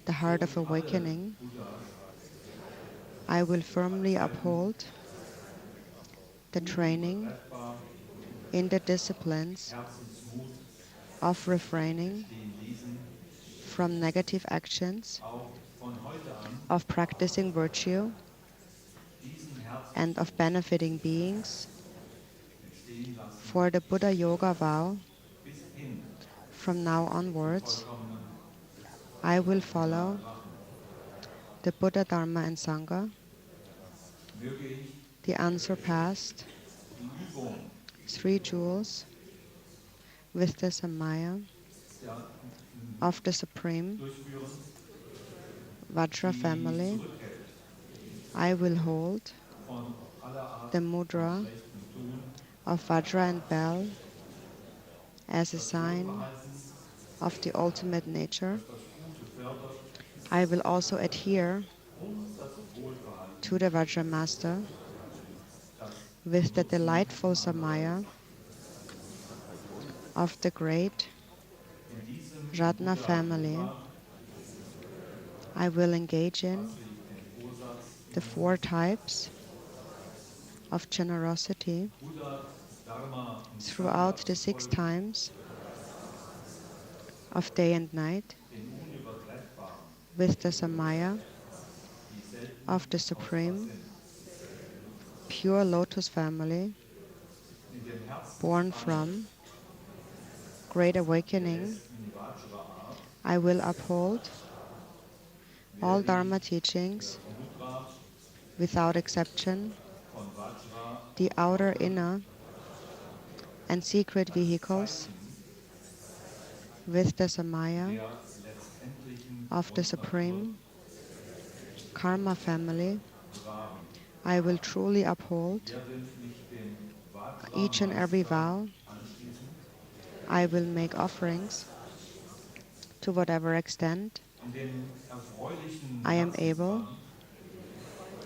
A: the heart of awakening. I will firmly uphold the training
C: Unübertreffbar,
A: in the disciplines
C: Herzensmut
A: of refraining
C: entstehen ließen,
A: from negative actions,
C: auch von heute an
A: of practicing virtue,
C: diesen
A: and of
C: Herzensmut
A: benefiting beings.
C: entstehen lassen,
A: For the Buddha Yoga vow,
C: bis hin
A: from now
C: zum
A: onwards,
C: vollkommenen
A: I will follow
C: Erwachen.
A: the Buddha, Dharma, and Sangha,
C: Möge ich
A: the unsurpassed
C: die Übung
A: three jewels with the Samaya
C: der,
A: of the Supreme
C: durchführen,
A: Vajra
C: die mich
A: family.
C: zurückhält
A: I will hold
C: von aller Art
A: the
C: von
A: mudra
C: schlechtem Tun,
A: of Vajra and Bell as a
C: das
A: sign
C: Wohlverhalten,
A: of the ultimate nature.
C: das das Gute fördert
A: I will also adhere
C: und das Wohlverhalten,
A: to the Vajra Master
C: das
A: with the
C: Nutzen
A: delightful
C: anderer
A: Samaya
C: ist.
A: of the great
C: In diesem
A: Ratna
C: Buddha
A: family.
C: Yoga
A: I will engage in
C: fasse ich den Vorsatz
A: the
C: in
A: 4 types of generosity
C: Buddha, Dharma und
A: throughout
C: Sangha
A: the
C: zu
A: 6
C: folgen,
A: times of day and night
C: den Unübertreffbaren,
A: with the Samaya
C: die selten
A: of the
C: austauschbar
A: Supreme
C: sind.
A: Pure Lotus family,
C: In dem
A: born
C: Herzensspanne
A: from Great
C: der
A: Awakening.
C: besten Vajra-Art
A: I will uphold all
C: werde
A: Dharma
C: ich
A: teachings
C: das Mudra
A: without exception,
C: von Vajra
A: the outer,
C: offene
A: inner, and secret
C: als
A: vehicles
C: Zeichen
A: with the Samaya
C: der letztendlichen
A: of the
C: Grundnatur
A: Supreme Karma family.
C: bewahren.
A: I will truly uphold
C: Ich werde mich dem
A: each and every
C: Vajra-Meister
A: vow.
C: anschließen,
A: I will make offerings to whatever extent
C: in dem erfreulichen
A: I am able.
C: Herzensband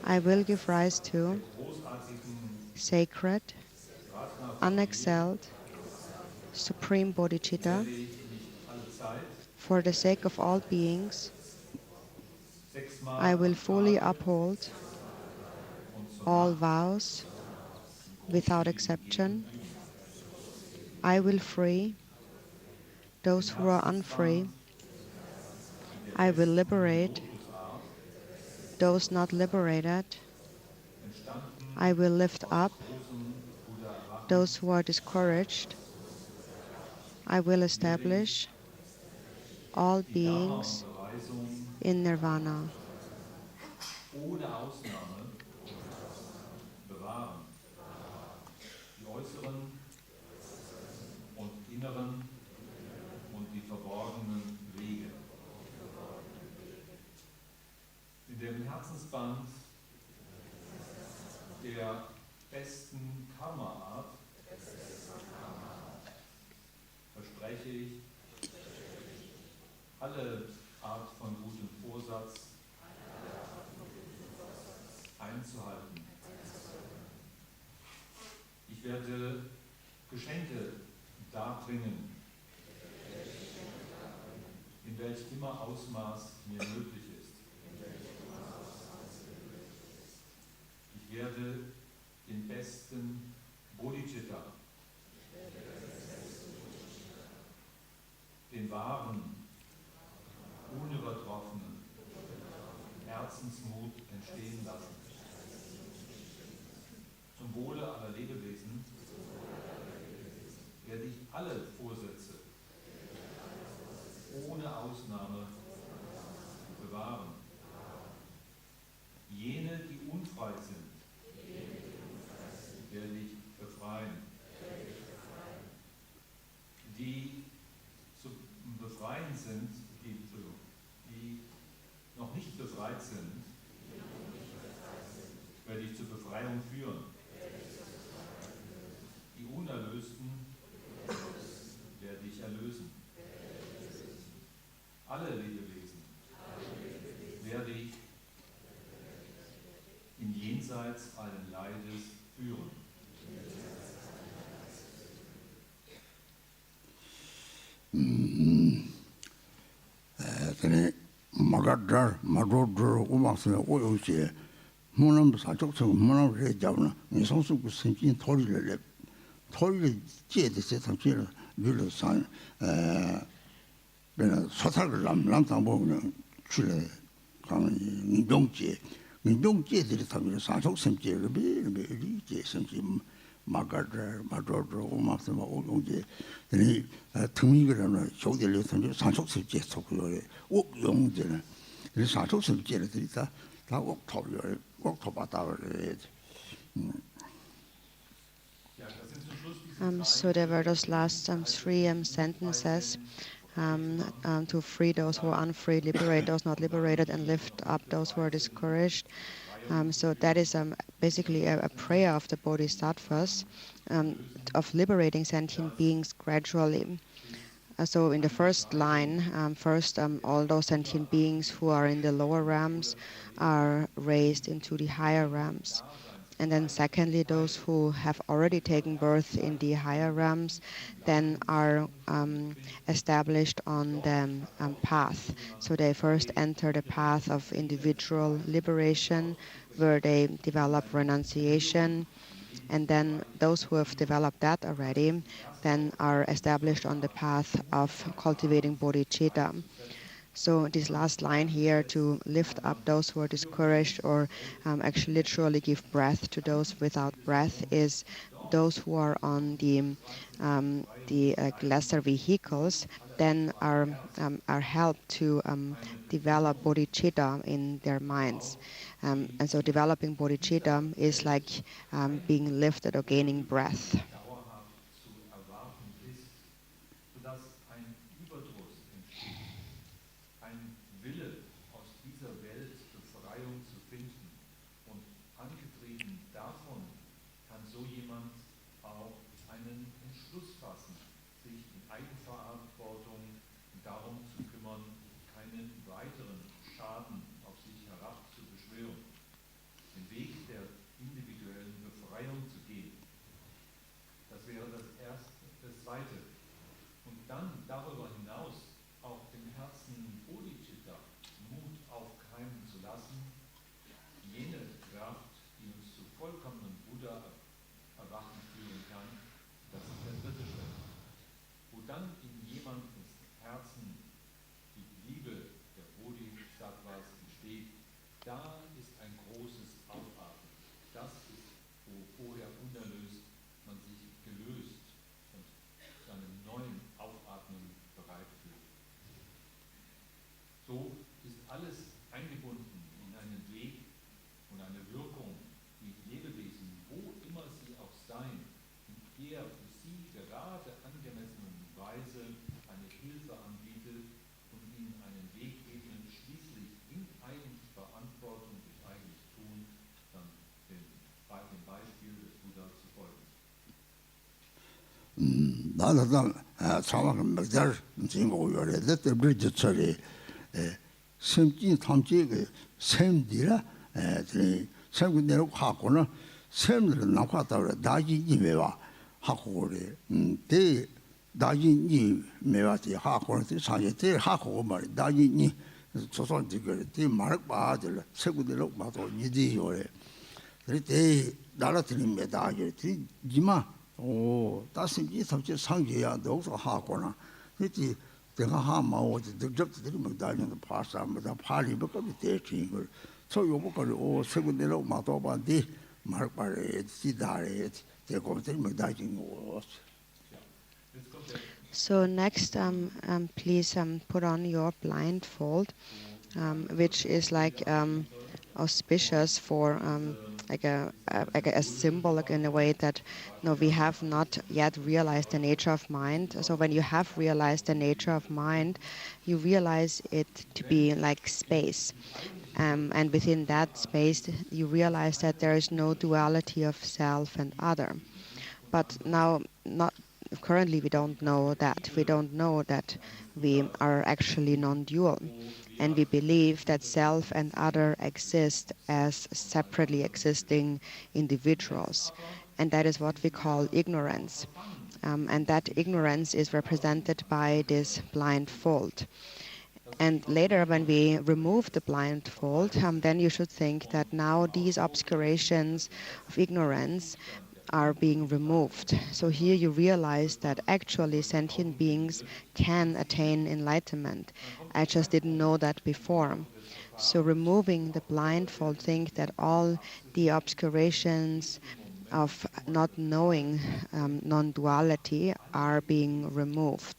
A: I will give rise
C: der
A: to
C: großartigen
A: sacred,
C: Ratna-Familie
A: unexcelled, supreme Bodhichitta
C: werde ich nicht allzeit
A: for the sake of all beings.
C: 6-mal
A: I will
C: am
A: fully
C: Tage
A: uphold
C: und zur
A: all
C: Nacht
A: vows
C: im
A: without
C: großzügigen
A: exception.
C: Geben üben.
A: I will free those
C: Den
A: who are
C: Herzensband
A: unfree.
C: der
A: I will
C: besten
A: liberate
C: Lotusart,
A: those not liberated.
C: entstanden
A: I will lift
C: aus
A: up
C: großem Buddha-Erwachen,
A: those who are discouraged. I will
C: werde ich
A: establish all
C: die
A: beings
C: Dharma-Unterweisung
A: in nirvana.
C: ohne Ausnahme bewahren. Die äußeren und inneren und die verborgenen Wege. In dem Herzensband der besten Karma-Art verspreche ich, alle Art von gutem Vorsatz einzuhalten. Ich werde Geschenke darbringen, in welch immer Ausmaß mir möglich ist. Ich werde den besten Bodhichitta, den wahren, unübertroffenen Herzensmut entstehen lassen. Zum Wohle aller Lebewesen werde ich alle Vorsätze ohne Ausnahme bewahren. Jene, die unfrei sind, werde ich befreien. Die zu befreien sind, die noch nicht befreit sind, werde ich zur Befreiung führen. Die Unerlösten werde ich erlösen. Alle Lebewesen werde ich in Jenseits allen Leides führen.
B: Tene magadar madodro umasme oyoche 문음 사족성 문음을 해자나 성수구 선진 토리를 제대로 상태로 밀어산 그냥 소설을 남당 보면 출래 강의 민동제들이 타면 사족성제를 매일 제성지 마가르 오마스마 오용제 이 등이거나 조대를 선지 사족성제 속으로 옥용제는 이 사족성제를 들이다 다 옥토를 옥토바다를
A: So there were those last three sentences to free those who are unfree, liberate those not liberated, and lift up those who are discouraged. So that is basically a prayer of the Bodhisattvas of liberating sentient beings gradually. So in the first line, all those sentient beings who are in the lower realms are raised into the higher realms. And then secondly, those who have already taken birth in the higher realms then are established on the path. So they first enter the path of individual liberation, where they develop renunciation. And then those who have developed that already then are established on the path of cultivating bodhicitta. So this last line here, to lift up those who are discouraged, or actually literally give breath to those without breath, is those who are on the lesser vehicles then are helped to develop bodhicitta in their minds. And so developing bodhicitta is like being lifted or gaining breath.
B: 나도 차와는 먹잘 진고 요래데 브리지 처리 심진 탐지의 샘디라 샘군대로 하고는 샘들은 나왔다고 다지니 매와 하고래 대 다지니 매와지 하고는 사제대 하고 말 다지니 조선 지거래 대 말을 봐들 세군대로 봐도 니디 요래 그때 나라 드립니다 이제 이마 오 다스기 섭지 상계야 너서 하고나 그때 내가 하마 어디 득적들이 막 다니는 파사마다 파리버까지 대치 걸 소요복까지 오 세군대로 마도반디 말바래 지다래 대고들이 막 다니는 거.
A: So next, please put on your blindfold, which is like auspicious for like a symbol, like in a way that we have not yet realized the nature of mind. So when you have realized the nature of mind, you realize it to be like space, and within that space you realize that there is no duality of self and other. But now, not currently, we don't know that. We don't know that we are actually non-dual. And we believe that self and other exist as separately existing individuals. And that is what we call ignorance. And that ignorance is represented by this blindfold. And later, when we remove the blindfold, then you should think that now these obscurations of ignorance are being removed. So here you realize that actually sentient beings can attain enlightenment. I just didn't know that before. So removing the blindfold, think that all the obscurations of not knowing non-duality are being removed.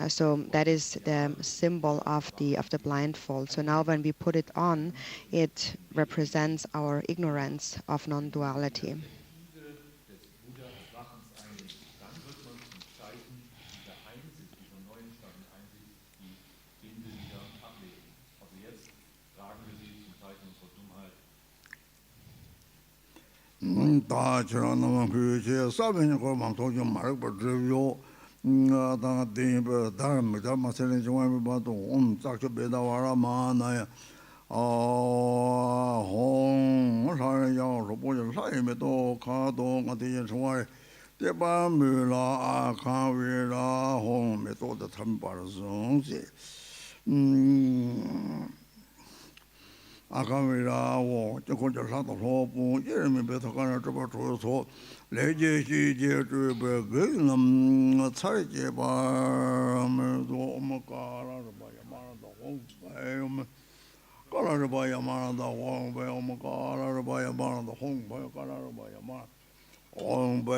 A: So that is the symbol of the blindfold. So now when we put it on, it represents our ignorance of non-duality.
B: 다 저러는 그제 사변이 거만 도좀 말고 버려 다 대버 다음 마세는 정말 봐도 작게 배다 와라 마나야 홍 사람이야 로보는 사이에도 가도 어디에 정말 대밤이라 가위라 홍메도 탐바르송지 아까미라고 저거저 사도 소부 이름이 배터가는 저거 줘서 레제시제 주베 그는 차리제 바면도 엄마가라로 봐야 말한다 홍바요 가라로 봐야 말한다 홍바요 엄마가라로 봐야 말한다 홍바요 가라로 봐야 말 홍바요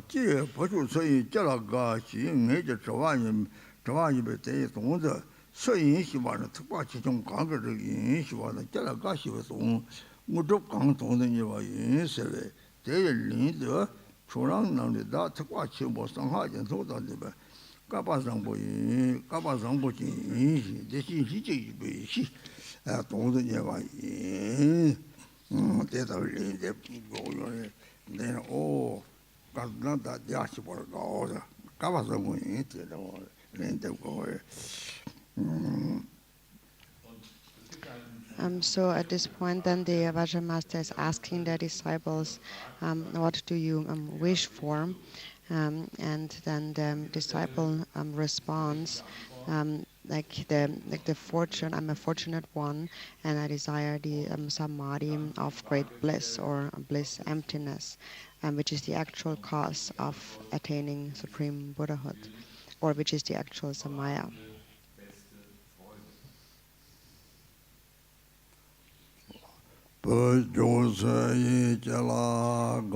B: 제 버주서이 자라가 시행해져 저와니 베대 동저 서인시와는 특별히 좀 강거를 인시와는 자라가 시와송 무적 강동의 예와 인세에 대일린도 초랑 남니다 특별히 뭐 상하진 소다데 까바상보이 까바상보지 인시 대신시지 베시 동의 예와 인 대달린데 고요네 내가 오 가다다 야시벌 가오자 까봐서 뭐 이때도 렌데 거에
A: So at this point, then the Vajra master is asking the disciples, what do you wish for? And then the disciple responds, like the fortune. I'm a fortunate one, and I desire the samadhi of great bliss or bliss emptiness, which is the actual cause of attaining supreme Buddhahood, or which is the actual samaya.
B: 버조서이 젤라가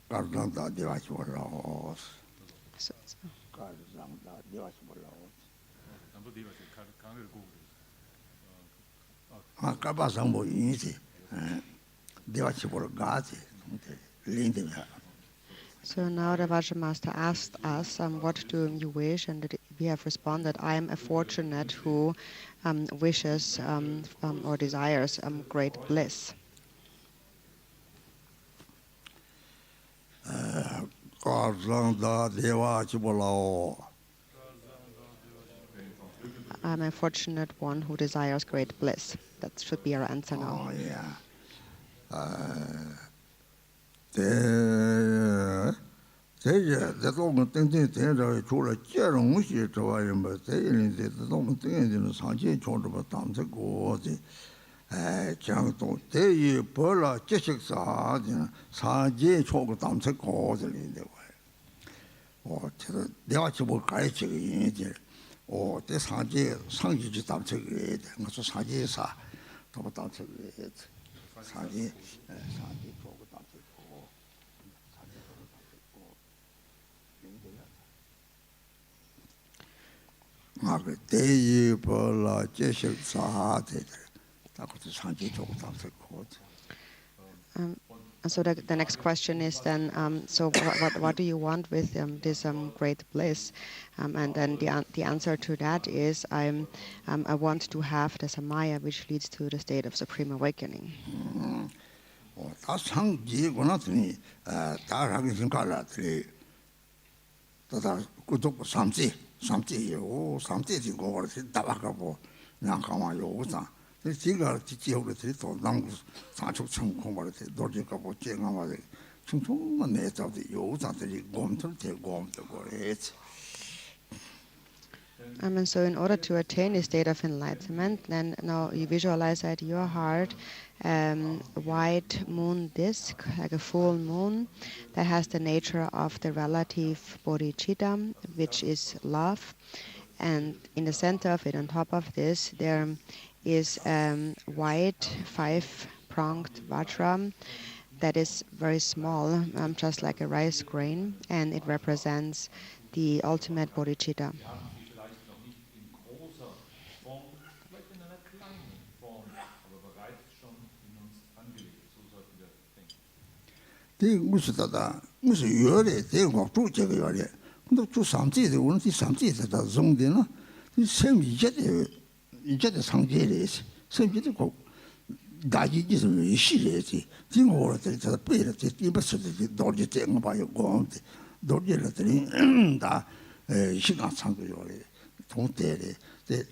B: 가르상다 디와시월라오스 가르상다 디와시월라오스 까바상 뭐 인지 디와시월 가지 린데야.
A: So now the Vajra master asked us, what do you wish? And we have responded, I am a fortunate who wishes or desires great bliss. I'm a fortunate one who desires great bliss. That should be our answer now.
B: Oh, yeah. 대동은 땡땡 대저 주로 제롱시 저와요 대인데 대동은 땡땡은 상제 조르바 담색고지 장도 대이 벌라 제식사 상제 초고 담색고지인데 저 내가 뭐 가르치기 이제 대 상제 상지지 담색이 돼. 그래서 상제사 더 담색이 상제 초고 담색고 그 대이 벌라 제식사 돼. 그것도 상제 초고 담색고.
A: So the next question is then, so what do you want with this great bliss? And then the answer to that is, I want to have the samaya, which leads to the state of supreme awakening.
B: 다 상지구나 더니 다 하기 생각하더니 다다 구독 삼지 요 삼지 지고 다와가고 그냥 가만 요구자 지가 지역으로들이 또 남구 사축청 공부를 노력하고 제가마다 충분만 내자도 요구자들이 곰들 대곰들 거래지.
A: And so in order to attain a state of enlightenment, then now you visualize at your heart a white moon disk, like a full moon, that has the nature of the relative Bodhichitta, which is love. And in the center of it, on top of this, there is white 5-pronged vajra that is very small, just like a rice grain, and it represents the ultimate Bodhichitta.
C: Wir haben sie vielleicht noch nicht in großer Form, vielleicht in einer kleinen Form, aber bereits schon in uns angelegt. So sollten wir denken.
B: 대 무슨다다 무슨 요래 대고 주제가 요래 근데 주 삼지의 우리 삼지에다 정되나 이 셈 이제도 상제래 셈지도 고 다지지 좀 시래지 진호를 저 빼를 저 이버스도 돌지 땡 봐요 고한테 돌지를 다 시간 상도 요래 동대래 대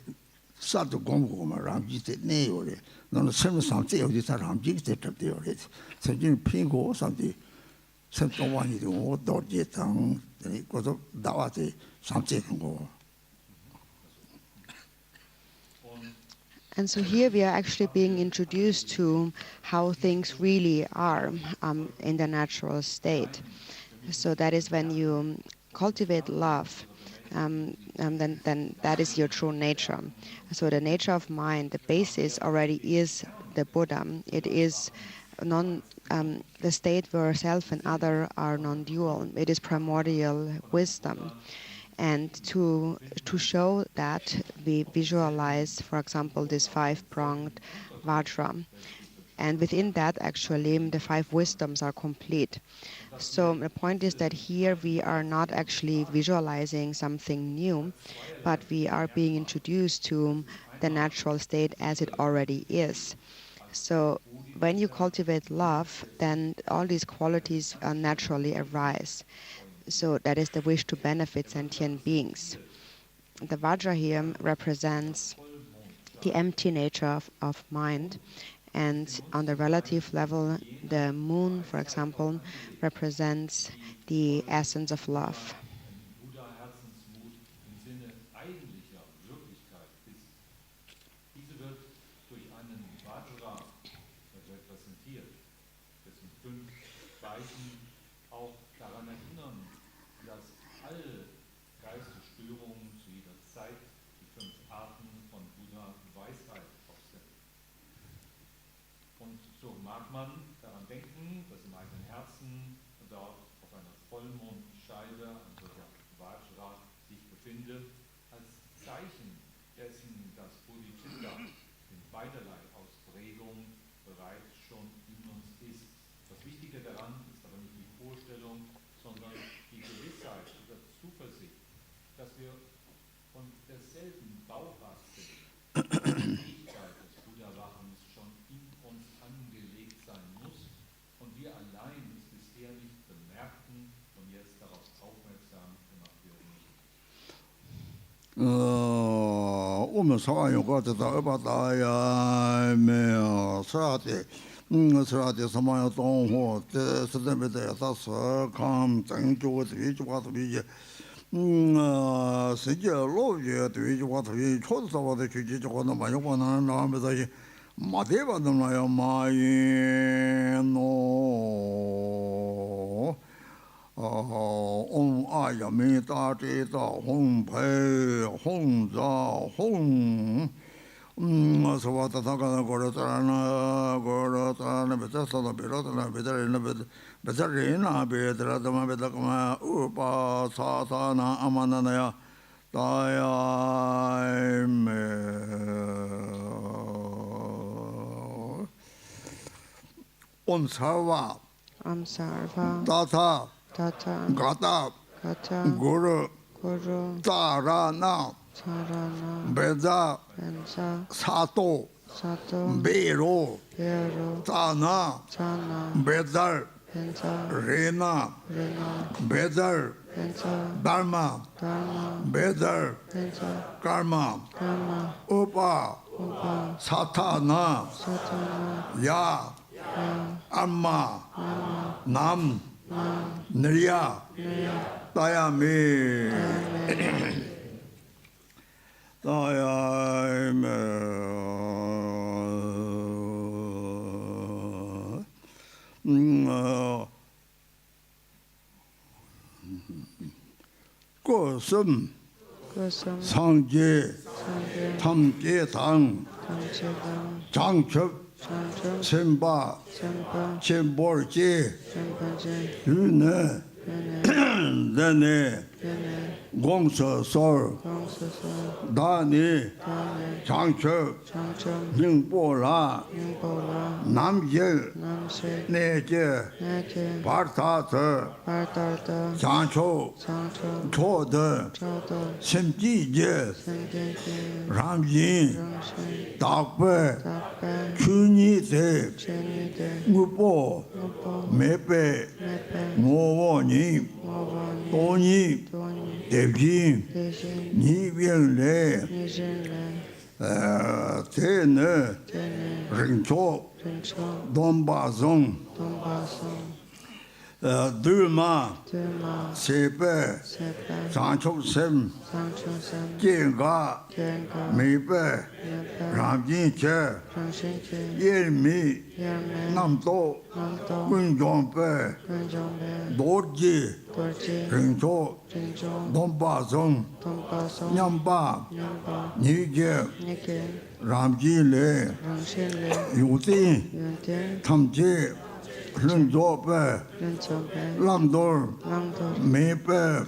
B: 사도 공부만 ram지대 내요래 너는 셈 삼지 어디 사람지 됐다 요래 선진 핑고 삼지 선동완이도 못 돌지 당 그래서 나와서 삼지는 거.
A: And so here we are actually being introduced to how things really are in the natural state. So that is when you cultivate love, then that is your true nature. So the nature of mind, the basis already is the Buddha. It is the state where self and other are non-dual. It is primordial wisdom. And to show that, we visualize, for example, this 5-pronged vajra. And within that, actually, the 5 wisdoms are complete. So the point is that here we are not actually visualizing something new, but we are being introduced to the natural state as it already is. So when you cultivate love, then all these qualities naturally arise. So that is the wish to benefit sentient beings. The Vajra here represents the empty nature of mind. And on the relative level, the moon, for example, represents the essence of love.
C: Buddha-Herzensmut im Sinne eigentlicher Wirklichkeit ist. Diese wird durch einen Vajra repräsentiert, dessen 5 Zeichen auch daran erinnern, dass alle Geistesstörungen zu jeder Zeit die 5 Arten von Buddha-Weisheit auch sind. Und so mag man daran denken, dass im eigenen Herzen dort auf einer Vollmondscheibe ein solcher Vajra sich befindet, als Zeichen dessen, dass Bodhichitta in beiderlei Ausprägung bereits schon in uns ist. Das Wichtige daran ist aber nicht die Vorstellung, sondern die Gewissheit oder Zuversicht, dass wir von derselben Bauart sind. Die Fähigkeit des Buddha-Wachens schon in uns angelegt sein muss und wir allein es bisher nicht bemerkten und jetzt darauf aufmerksam gemacht werden müssen.
B: 오면서 요거다 어바다야 메어 사데 사데 서마요 동호 때 서대메다 다서 감 장조 되지와도 이제 세계 로제 되지와도 이 초도서와도 주지적으로 많이 원하는 나면서 마대받는 나야 마이노 아야 미다지다 홍배 홍자 홍 서와다 다가나 거라잖아 베자서도 베라다나 베자리나 베드라다마 베다가마 우바 사사나 아마나나야 다야메 온사와 다타 가타 고르 따라나 베자 사토 베로 타나 베달 레나 베달 Dharma, Vedar, Karma, Upa, Satana, Ya, Amma, Nam, Nirya, Dayami. Kosum, Sangye, Tamje Tang, Changchup, Semba, Chemborje, Yune, Dene, Gongsa Sor, Dani, Changchup, Ningbo La, Namje, Neje, Bartata, Chancho, Chode, Semjije, Ramjin, Dakpe, Chunite, Ngupo, Mepe, Ngowoni, Toni, Devjin, Nibienle, Tene, Rincho, Donbazong, Duma, Sepe, Sanchok Sem, Jenga, Mebe, Ramjin Che, Yermi, Namdo, Gunjongpe, Dorji, Rincho, Donbazong, Nyamba, Nije, Ramjin Le, Yudin, Tamje, Lunjope, Lamdor, Mepe,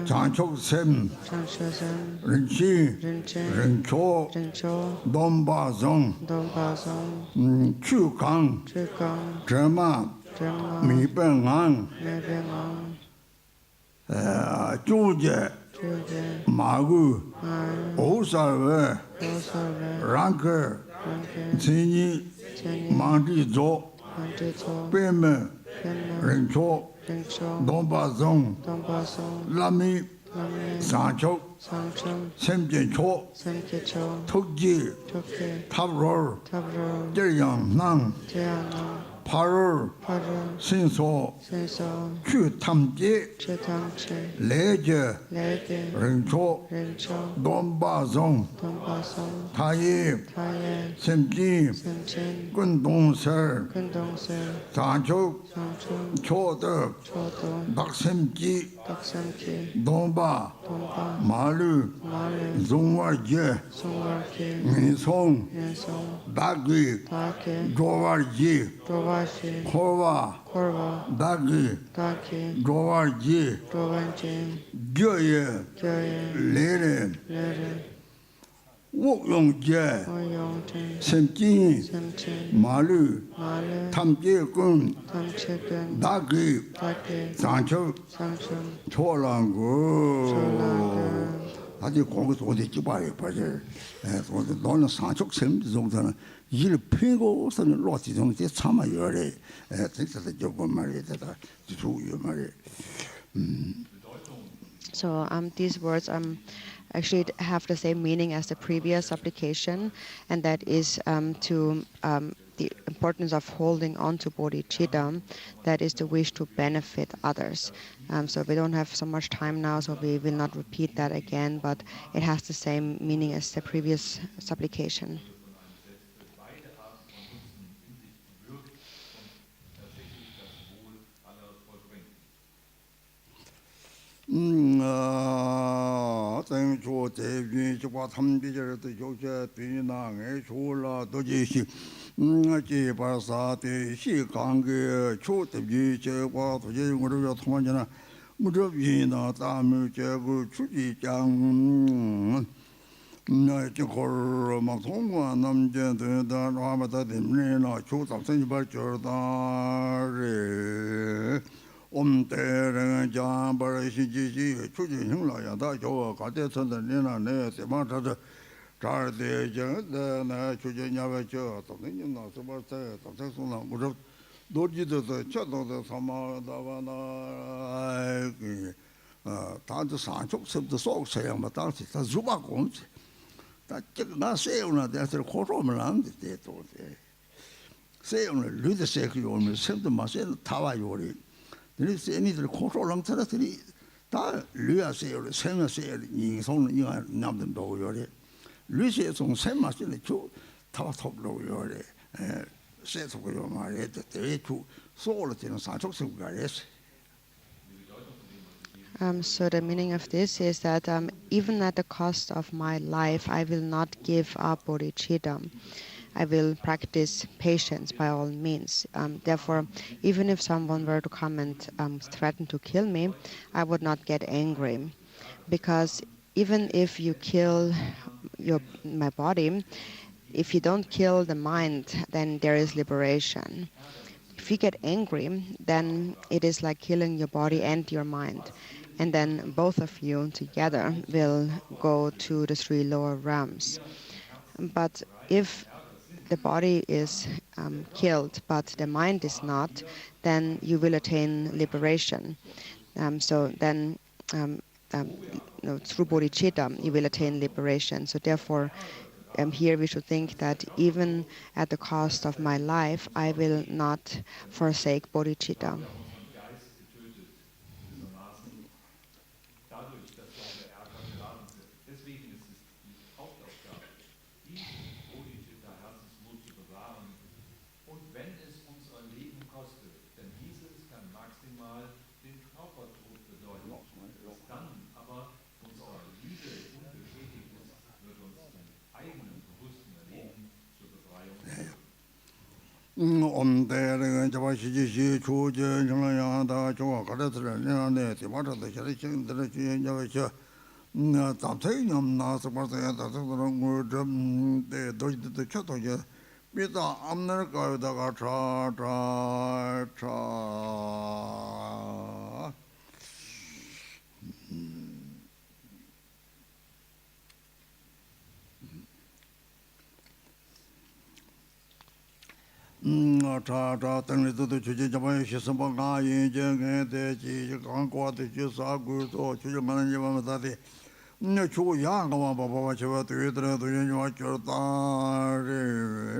B: Chanchok Sem, Rinchi, Rincho, Donbazong, Chukang, Zhema, Mibengang, Zhuje, Magu, Osarve, Ranker, Tsini, Mandizo, Peme, Rincho, Donbazong, Lami, Sanchok, Sentient, Tukji, Tabror, Jeryang Nang, Paror, Sinso, Chu Tamje, Leje, Rincho, Donbazong, Taye, Semji, Gundong Ser, Sanchok, Chode, Daksemji, Donba, Malu, Zongwarje, Minsong, Dagi, Jowarji, Korwa, Dagi, Jowarji, Gyoye, Lere, Wokyongje, Semjin, Malu, Tamje Gun, Dagi, Sanchok, Cholangu. 아주 거기서 어디 집어야 빠져. 너는 산책 셈 정도는 일 피고서는 로티 정도 참아 열에 진짜 조금 말이다. 주요 말이.
A: So these words actually have the same meaning as the previous supplication, and that is to the importance of holding on to Bodhichitta, that is the wish to benefit others. So we don't have so much time now, so we will not repeat that again, but it has the same meaning as the previous supplication.
B: 땡초 대비 저와 탐비절도 조제 비나에 졸라 도지시 제바사대 시강게 초대비 제과 도제용으로 통한잖아 무릎이나 땀을 제고 추지장 나이제 걸막 통과 남제들 다마다 dem네나 초답선이 발절다래 omtere jambara shiji chuji hingla ya da jo ga de chen de na ne se ma ta de zha de jeng de na chuji nya ba jo to ne ni na se ba se to se su na mu ro do ji de cha do de sa ma da ba na 다도 산속습도 속서야 뭐 당시 다 주바 공지 다 제가 세우나 대해서 고소를 안 돼. 또 세우는 류드 세크 요면 sem도 마세는 타와 요리 근데 세니들 고소를 틀어들이 다 류야 세우를 세면 세우를 인성은 이가 남든 도 요리 류세송 세마스는 주 타와 톱로 요리 세속을 요 말에 대주 소를 되는 산속습가 했어.
A: So the meaning of this is that even at the cost of my life, I will not give up bodhicitta. I will practice patience by all means. Therefore, even if someone were to come and threaten to kill me, I would not get angry, because even if you kill my body, if you don't kill the mind, then there is liberation. If you get angry, then it is like killing your body and your mind. And then both of you together will go to the three lower realms. But if the body is killed, but the mind is not, then you will attain liberation. So then through bodhicitta, you will attain liberation. So therefore, here we should think that even at the cost of my life, I will not forsake bodhicitta.
B: om대는 자바시지 조제 정량하다 조가 가르들은 네 디마르도 저리친들 주연자가 답태님 나서 봐서야 다들은 뭐좀 도지도 쳐도죠 비다 암날 거다가 차차차 차차 등리도 주제 잡아야 시선방 가인 정에 대지 강과도 주사구도 주정하는 예방을 다디 주고 양가만 봐봐 저와 되더라도 연주와 저다리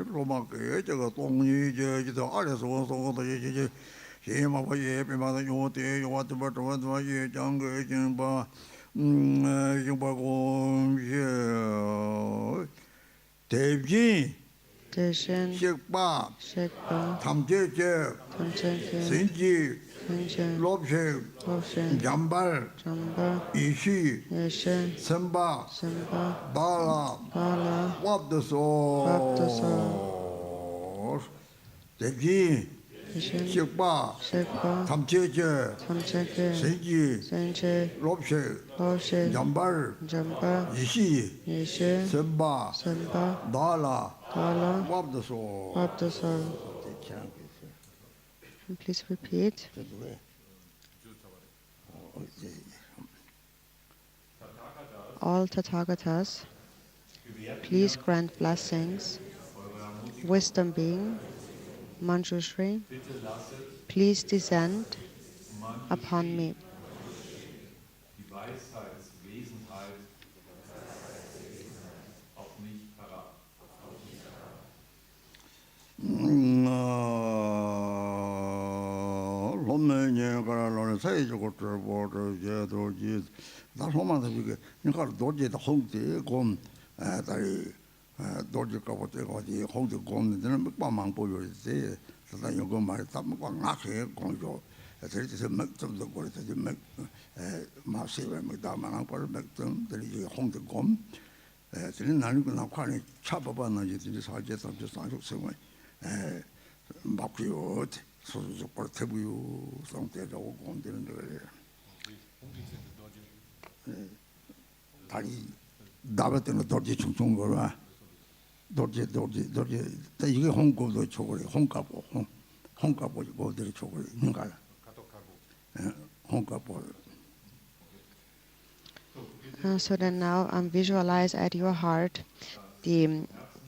B: 로마게 저거 동이 저기도 아래서 원소도 이제 예마바 예비마다 요때 요와도 버터와 예 장거 진바 용바고 예 대비 식바 탐제제 신지 롭식 잠발 이시 선바 바라 왑드소 대비 식바 탐제제 신지 롭식 잠발 이시 선바 바라
A: Please repeat. All Tathagatas, please grant blessings. Wisdom being, Manjushri, please descend upon me.
B: 로맨이가라는 사회적으로 보도제도지 나 소만도 이게 그러니까 도제도 홍대 곰 다리 도제가 보때 어디 홍대 곰들은 막방망 보여지 그래서 이거 말이 딱 막나게 공조 그래서 막좀더 거기서 막 마세베 막다만 걸 막좀 들이 홍대 곰 저는 나는 그나 관에 차법하는지 이제 사제 삼제 상속성을 막고요 소소적으로 태부요 상태가 오고 온다는 거예요. 다리 나베트는 도지 충충 거라 도지 이게 홍고도 초거리 홍가보 홍가보 뭐들이 초거리 인가 홍가보.
A: So then now visualize at your heart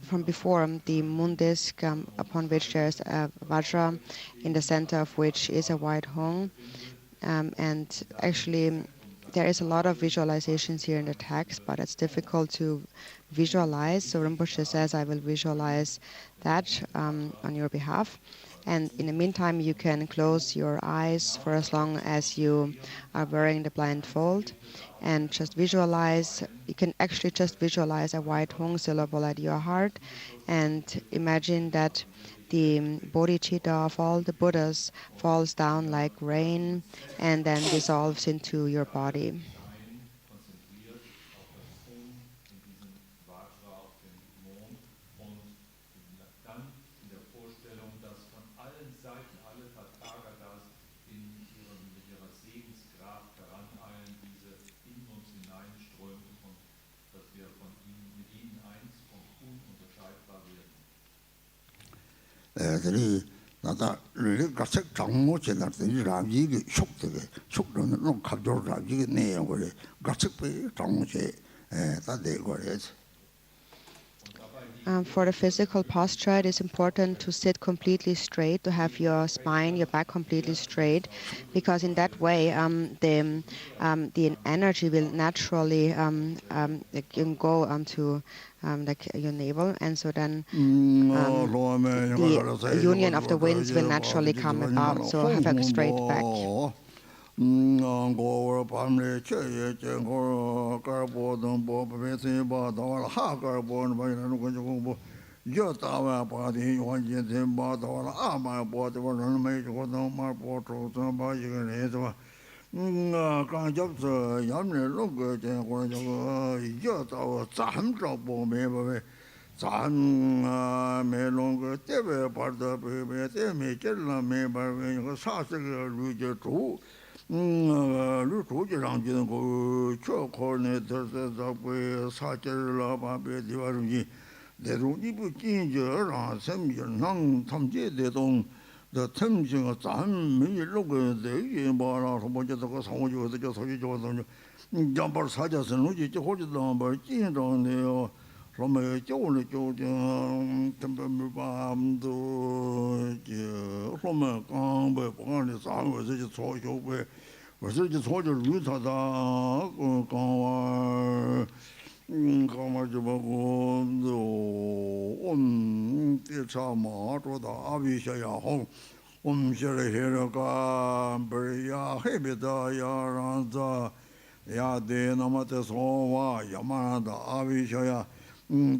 A: from before the moon disk upon which there's a vajra, in the center of which is a white hong, and actually there is a lot of visualizations here in the text, but it's difficult to visualize. So Rinpoche says, I will visualize that on your behalf. And in the meantime, you can close your eyes for as long as you are wearing the blindfold and just visualize. You can actually just visualize a white Hong syllable at your heart and imagine that the Bodhichitta of all the Buddhas falls down like rain and then dissolves into your body.
C: Sein konzentriert auf das Om in diesem Vajra auf dem Mond und dann in der Vorstellung, dass von allen Seiten alle Tathagatas mit ihrer Segenskraft heraneilen, diese in uns hineinströmt und dass wir mit ihnen eins und ununterscheidbar werden.
B: 들이 나다 가색 장모체다 들이라지기 속되게 속로는 놈 갑조라지기 내용을 가색배 장모체 다 내거래지.
A: For the physical posture, it is important to sit completely straight, to have your spine, your back completely straight, because in that way the energy will naturally go onto like your navel, and so then the union of the winds will naturally come about. So have a straight back.
B: 고월 밤에 쳐에 쟁고 깔보던 보배세 바다와 하가보는 바이라는 거죠. 뭐 여다와 바디 완전히 바다와 아마 보더는 매주고도 말 보tro서 바이가 해서 간접서 염내 로그 쟁고 저거 여다와 잠저 보매베 잠 매롱그 때베 바다 베베 때메 젤라메 바베 그 사스가 루저도 루토지랑지는 그 초코네 더더더고 사절라 바베 디와르지 내롱이부 진저라 섬연랑 탐제대동 더 탐증어 잠미로그 되게 뭐라서 먼저도 그 상호지고서 저 소리 좋아서 잠벌 사자선 우지 저 호지도 뭐 진정네요. 로마의 교훈을 교정 템범밤도 저 로마 강배 봉안의 상에서 저 소교배 그래서 저 소절 루타다 강화 강화 좀 하고 온 대차마 또다 아비샤야 홍 omshara heraka bariya hebeda yaranza yade namate sova yamanda avishaya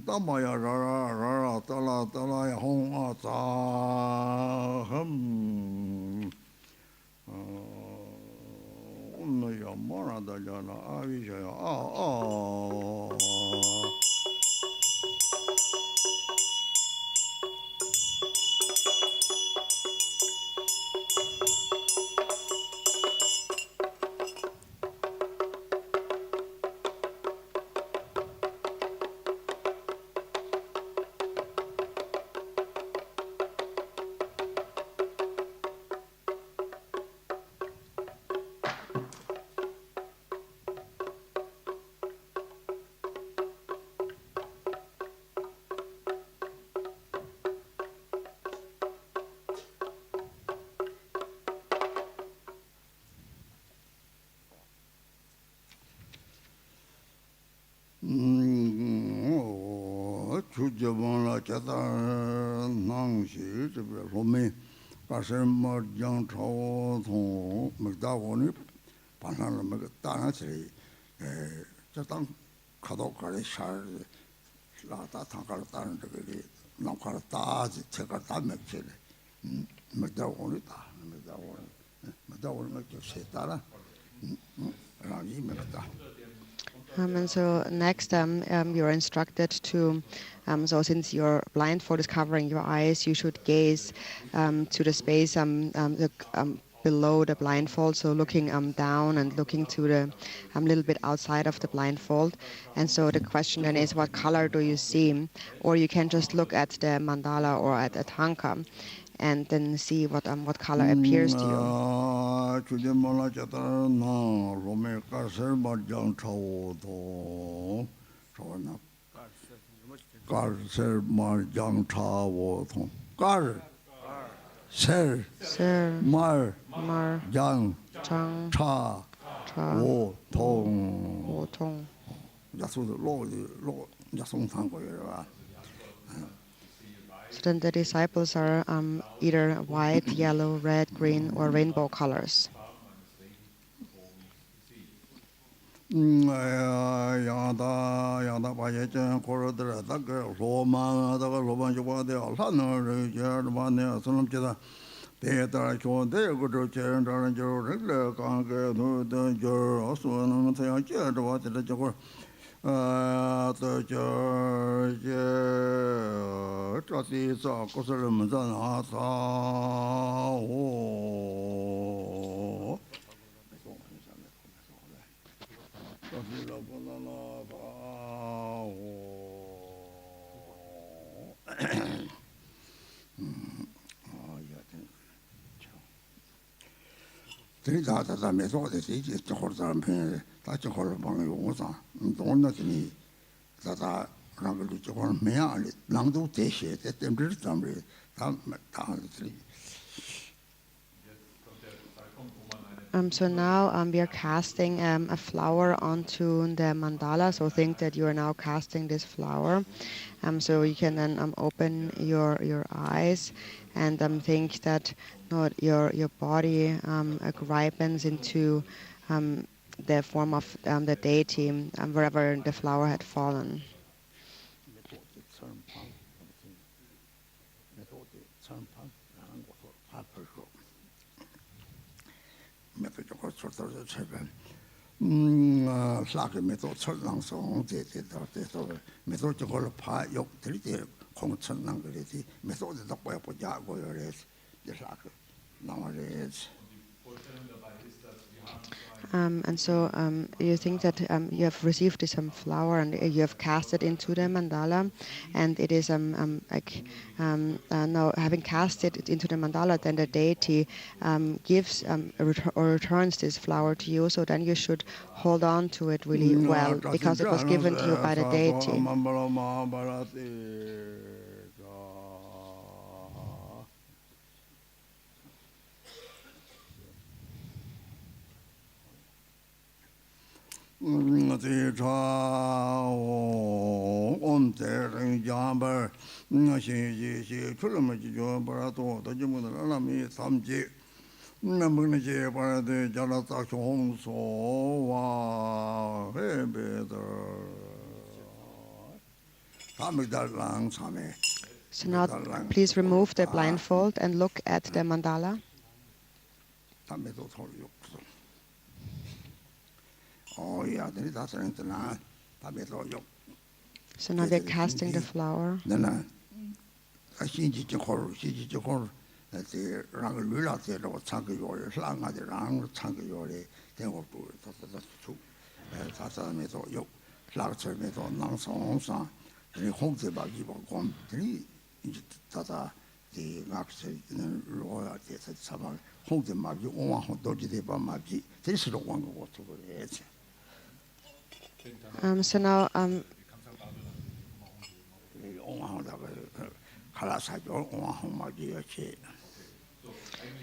B: tamaya rara tala tala hong ata no yamanda jana avishaya 주저번라 자다 낭시 저 로메 가슴 장 초통 먹다고니 반하는 먹 따나지 저당 가도가리 살 라다 당가를 따는 저기 남가를 따지 제가 다 먹지 먹다고니 다 먹다고니 먹지 세따라 라니 먹다.
A: And so next, you're instructed to, so since your blindfold is covering your eyes, you should gaze to the space below the blindfold, so looking down and looking to the little bit outside of the blindfold. And so the question then is, what color do you see? Or you can just look at the mandala or at a tanka and then see what color appears to you.
B: 주제말라 자다나 로메 가설 말장 차오도 저나 가설 말장 차오도 가설 말 장 차
A: mantra,
B: 오통
A: Wo Tong.
B: 약속도 로 약속 상고요.
A: So then the disciples are either white, yellow, red, green, or rainbow colors.
B: 야다 바예전 고르더라다 그 로마다가 로만 조바데 알하노 제르바네 손음지다 대다 조데 그저 제르다는 저를 강게 노던 저 어서는 태양 제르바데 저거 저제 저디서 고설을 먼저 나서 오 다다 메소드 이제 저걸 사람 편에 다 저걸 방에 오서 돈나더니 다다 그런 걸 저걸 매야 랑도 대시에 때문에 담을 다
A: So now we are casting a flower onto the mandala. So think that you are now casting this flower. So you can then open your eyes and think that your body ripens into the form of the deity wherever the flower had fallen.
B: 사게 메도 철랑성 제제도 메도 저걸 파욕 들이대 공천난 그래지 메도도 뭐야 보자고 그래서 사게 나와래지
A: And so you think that you have received this flower and you have cast it into the mandala, and it is now having cast it into the mandala, then the deity gives or returns this flower to you. So then you should hold on to it really well because it was given to you by the deity. So now please remove the blindfold and look at the mandala. So now they're casting the flower.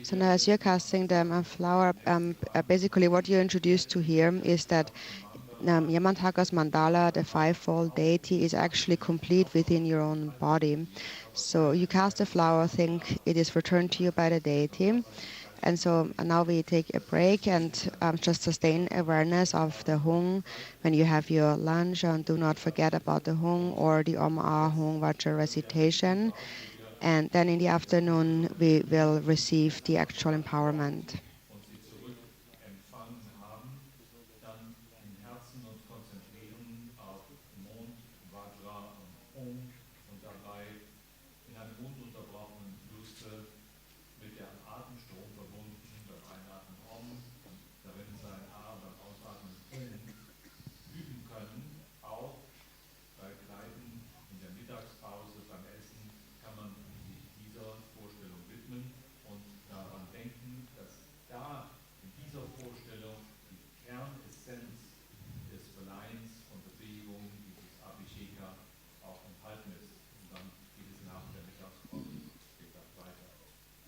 A: So now as you're casting the flower, basically what you're introduced to here is that Yamantaka's mandala, the fivefold deity, is actually complete within your own body. So you cast the flower, think it is returned to you by the deity. And so now we take a break and just sustain awareness of the Hung when you have your lunch, and do not forget about the Hung or the Om Ah Hung Vajra recitation. And then in the afternoon we will receive the actual empowerment.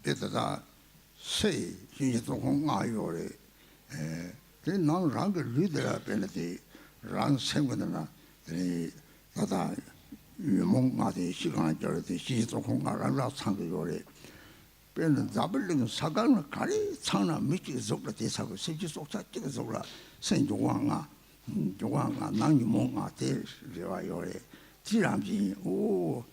B: 데다가 세 신이 조금 아요래 그 나랑 그 리더라 변했지 란 생각나 그 다다 유몽가의 시간을 저렇게 시도 공간을 상대요래 변은 잡을링 사강을 가리 창나 미치 속으로 대사고 세지 속사 찍어 속으로 생조왕아 조왕아 낭유몽아 대려와요래 지람지 오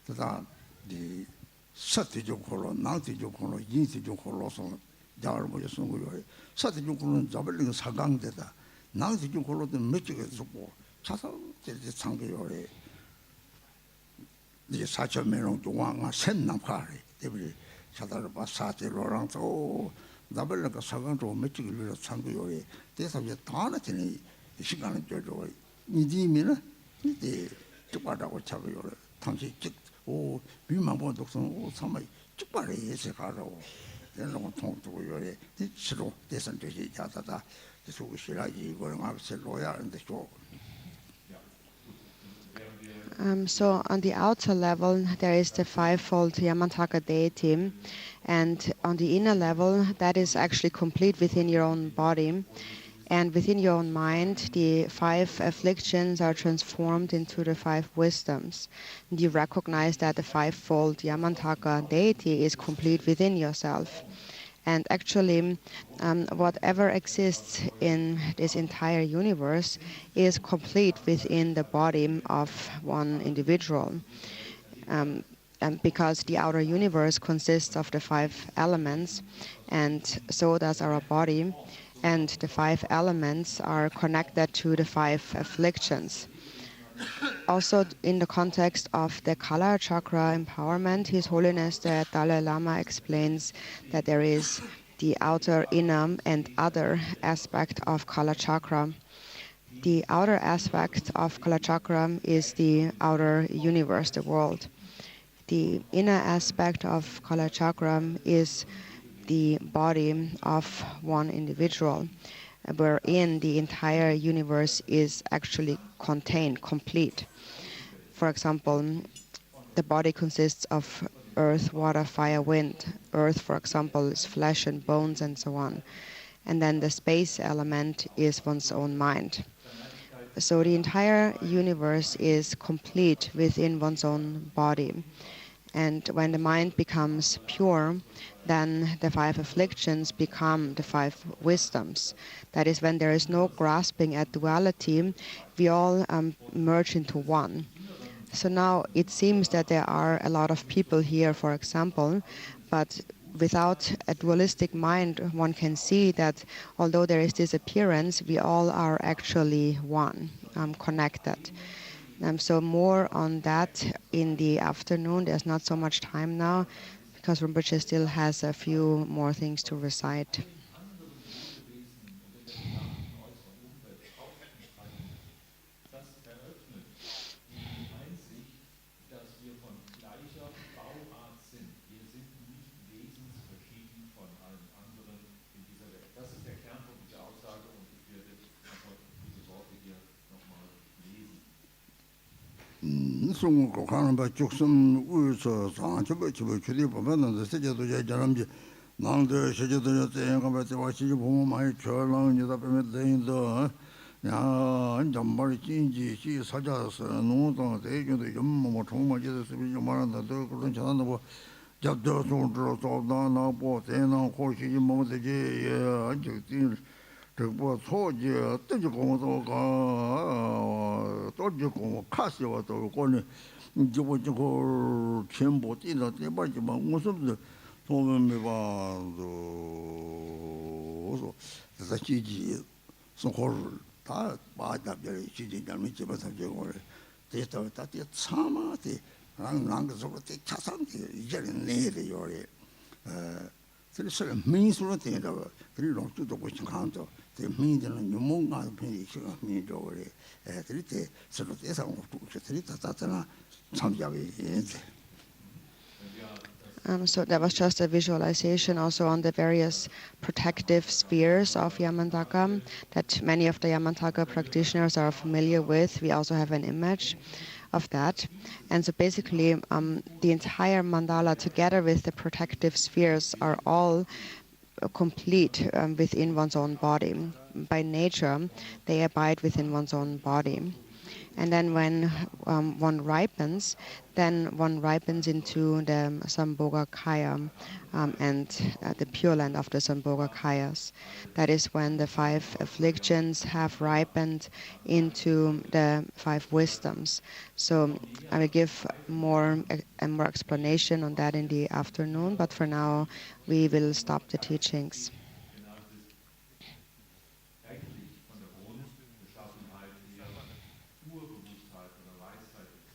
B: 다다 이 사티조콜로 나티조콜로 인티조콜로서 자를 보여서 거요 사티조콜로는 잡을링 사강대다 나티조콜로는 미치게 속고 차서 이제 상대요래 이제 사천매롱 조왕아 샘남파리 때문에 사다를 봐 사티로랑 또 나벌레가 사강도 미치게 위로 상대요래 대사 이제 다나더니 시간을 줘줘 이디면은 이제 쭉바라고 차고요 당시 오 비만보 독성 오 삼아 쭉바래 예세 가라고 내가 통두고 요래 시로 대선 되지 자다다 수시라지 이거는 악셀로야 하는데 좀
A: So on the outer level, there is the fivefold Yamantaka deity, and on the inner level, that is actually complete within your own body. And within your own mind, the 5 afflictions are transformed into the 5 wisdoms. And you recognize that the fivefold Yamantaka deity is complete within yourself. And actually, whatever exists in this entire universe is complete within the body of one individual. And because the outer universe consists of the 5 elements, and so does our body. And the 5 elements are connected to the 5 afflictions. Also, in the context of the Kala Chakra empowerment, His Holiness the Dalai Lama explains that there is the outer, inner, and other aspect of Kala Chakra. The outer aspect of Kala Chakra is the outer universe, the world. The inner aspect of Kala Chakra is the body of one individual, wherein the entire universe is actually contained, complete. For example, the body consists of earth, water, fire, wind. Earth, for example, is flesh and bones and so on. And then the space element is one's own mind. So the entire universe is complete within one's own body. And when the mind becomes pure, then the 5 afflictions become the 5 wisdoms. That is, when there is no grasping at duality, we all merge into one. So now it seems that there are a lot of people here, for example, but without a dualistic mind, one can see that although there is this appearance, we all are actually one, connected. So more on that in the afternoon. There's not so much time now because Rinpoche still has a few more things to recite.
B: 송고 가는 바 죽섬 우서 상처버 집을 주디 보면은 세제도 제자람지 나도 세제도 제가 같이 와시 보면 많이 저랑 여자 빼면 되는데 야 정말 진지 시 사자서 노동 대교도 좀 정말 제대로 좀 말한다 더 그런 전화도 뭐 잡도 손으로 쏟아나 보세나 혹시 뭐 되지 예 아주 뭐 소지 어떻게 공부도가 또지고 카시와도 거는 저거 전부 뛰는 때까지만 무슨 보면 봐도 그래서 지지 소홀 다 맞다별 지지 잘못 집어서 저거를 됐다 다티 참아대 랑랑그 저거 때 차상대 이제는 내려 요래 그래서 민수로 되다 그리고 또 보신 강도 민들은 유몽가 편이 시가 민도래 그때 서로 대상 없고 그들이 다다나 참자게
A: So that was just a visualization also on the various protective spheres of Yamantaka that many of the Yamantaka practitioners are familiar with. We also have an image of that. And so basically the entire mandala together with the protective spheres are all complete within one's own body. by nature, they abide within one's own body. And then when one ripens, then one ripens into the Sambhogakaya and the Pure Land of the Sambhogakayas. That is when the 5 afflictions have ripened into the 5 wisdoms. So I will give more explanation on that in the afternoon, but for now we will stop the teachings.
C: Eigentlich von der Grundbeschaffenheit her Urbewusstheit oder Weisheit ist.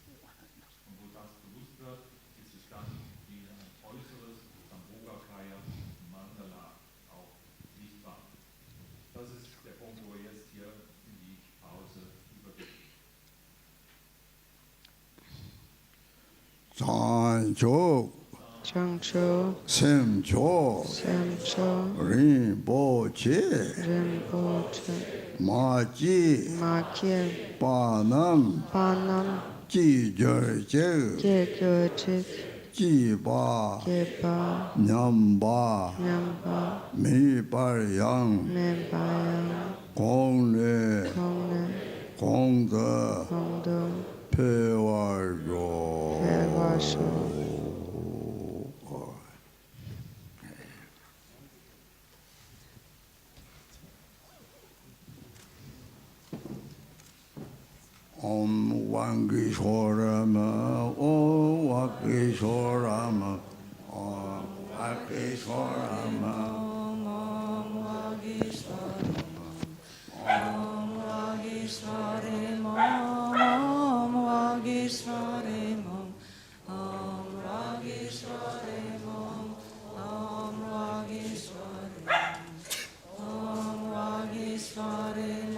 C: Und wo das bewusst wird, ist es dann wie ein äußeres Sambhogakaya Mandala auch sichtbar. Das ist der Punkt, wo wir jetzt hier in die Pause übergehen.
B: Sancho,
A: Changcho,
B: Semcho,
A: Semcho,
B: Rinpoche,
A: Rinpoche,
B: Maji,
A: Makie,
B: Panam,
A: Panam,
B: Jijerje,
A: Jekyochik,
B: Jiba,
A: Geba,
B: Nyamba,
A: Nyamba,
B: Miparyang,
A: Mebayang,
B: Kongne,
A: Kongne,
B: Kongde,
A: Kongdo,
B: Pewarjo.
A: Pewasho.
B: Om Wangishwarama, Om Wakishwarama, Om Wakishwarama,
D: Om Vagishwarama, Om Vagishwarama, Om Vagishwarama, Om Vagishwarama, Om Vagishwarama, Om Vagishwarama,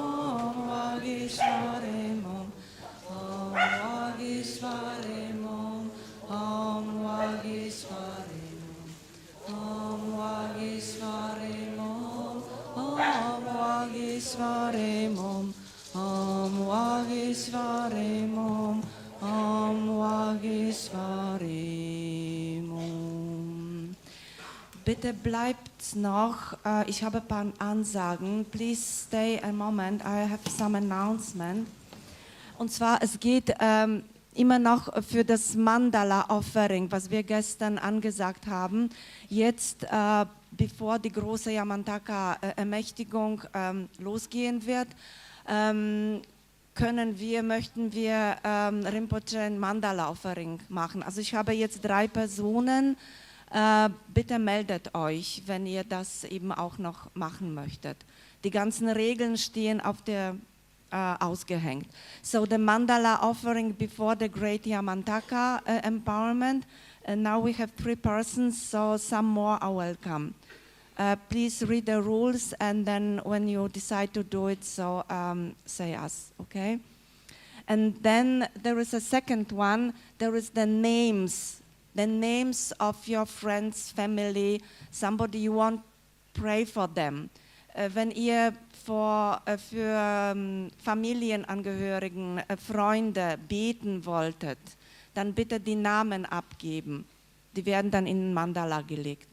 D: Om Vagishwarama, Om Vagishwarama, Om Vagishwarama, Om Vagishwarama, Om Vagishwarama, Om Vagishwarama, Om Vagishwarama. Bitte bleibt noch, ich habe ein paar Ansagen. Please stay a moment, I have some announcement. Und zwar, es geht immer noch für das Mandala-Offering, was wir gestern angesagt haben. Jetzt, bevor die große Yamantaka-Ermächtigung losgehen wird, möchten wir Rinpoche ein Mandala-Offering machen. Also ich habe jetzt 3 Personen. Bitte meldet euch, wenn ihr das eben auch noch machen möchtet. Die ganzen Regeln stehen auf der ausgehängt. So the Mandala offering before the Great Yamantaka empowerment. And now we have 3 persons, so some more are welcome. Please read the rules, and then when you decide to do it, so say us, okay? And then there is a second one. There is the names of your friends, family, somebody you want, pray for them. Wenn ihr für Familienangehörigen, Freunde beten wolltet, dann bitte die Namen abgeben. Die werden dann in den Mandala gelegt.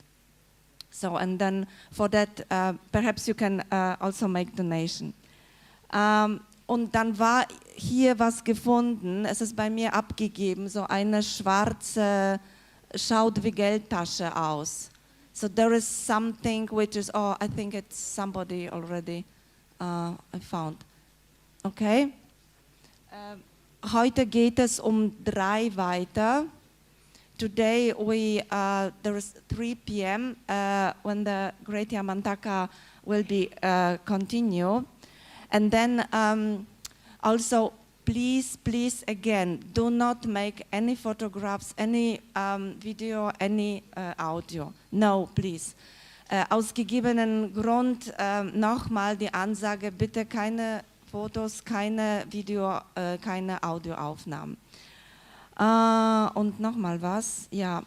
D: So, and then for that, perhaps you can also make donation. Und dann war hier was gefunden, es ist bei mir abgegeben, so eine schwarze, schaut wie Geldtasche aus. So there is something which is, oh, I think it's somebody already I found. Okay? Heute geht es um 3 weiter. Today there is 3 p.m. When the Great Yamantaka will be continue. And then also, please again, do not make any photographs, any video, any audio. No, please. Aus gegebenen Grund nochmal die Ansage, bitte keine Fotos, keine Video, keine Audioaufnahmen. Und nochmal was, ja.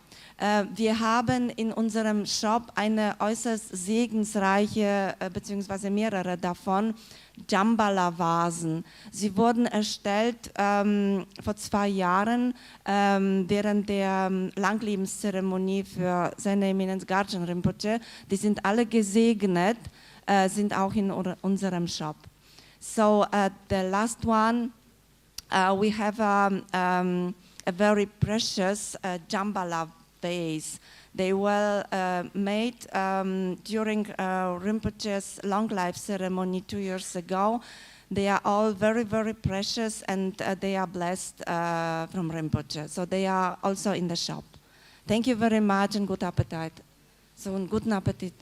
D: Wir haben in unserem Shop eine äußerst segensreiche, beziehungsweise mehrere davon, Djambala-Vasen. Sie wurden erstellt vor 2 Jahren während der Langlebenszeremonie für seine Eminenz Garchen Rinpoche. Die sind alle gesegnet sind auch in unserem Shop. So the last one, we have a very precious Jambala vase. They were made during Rinpoche's long life ceremony 2 years ago. They are all very, very precious, and they are blessed from Rinpoche. So they are also in the shop. Thank you very much and good appetite. So, einen guten Appetit.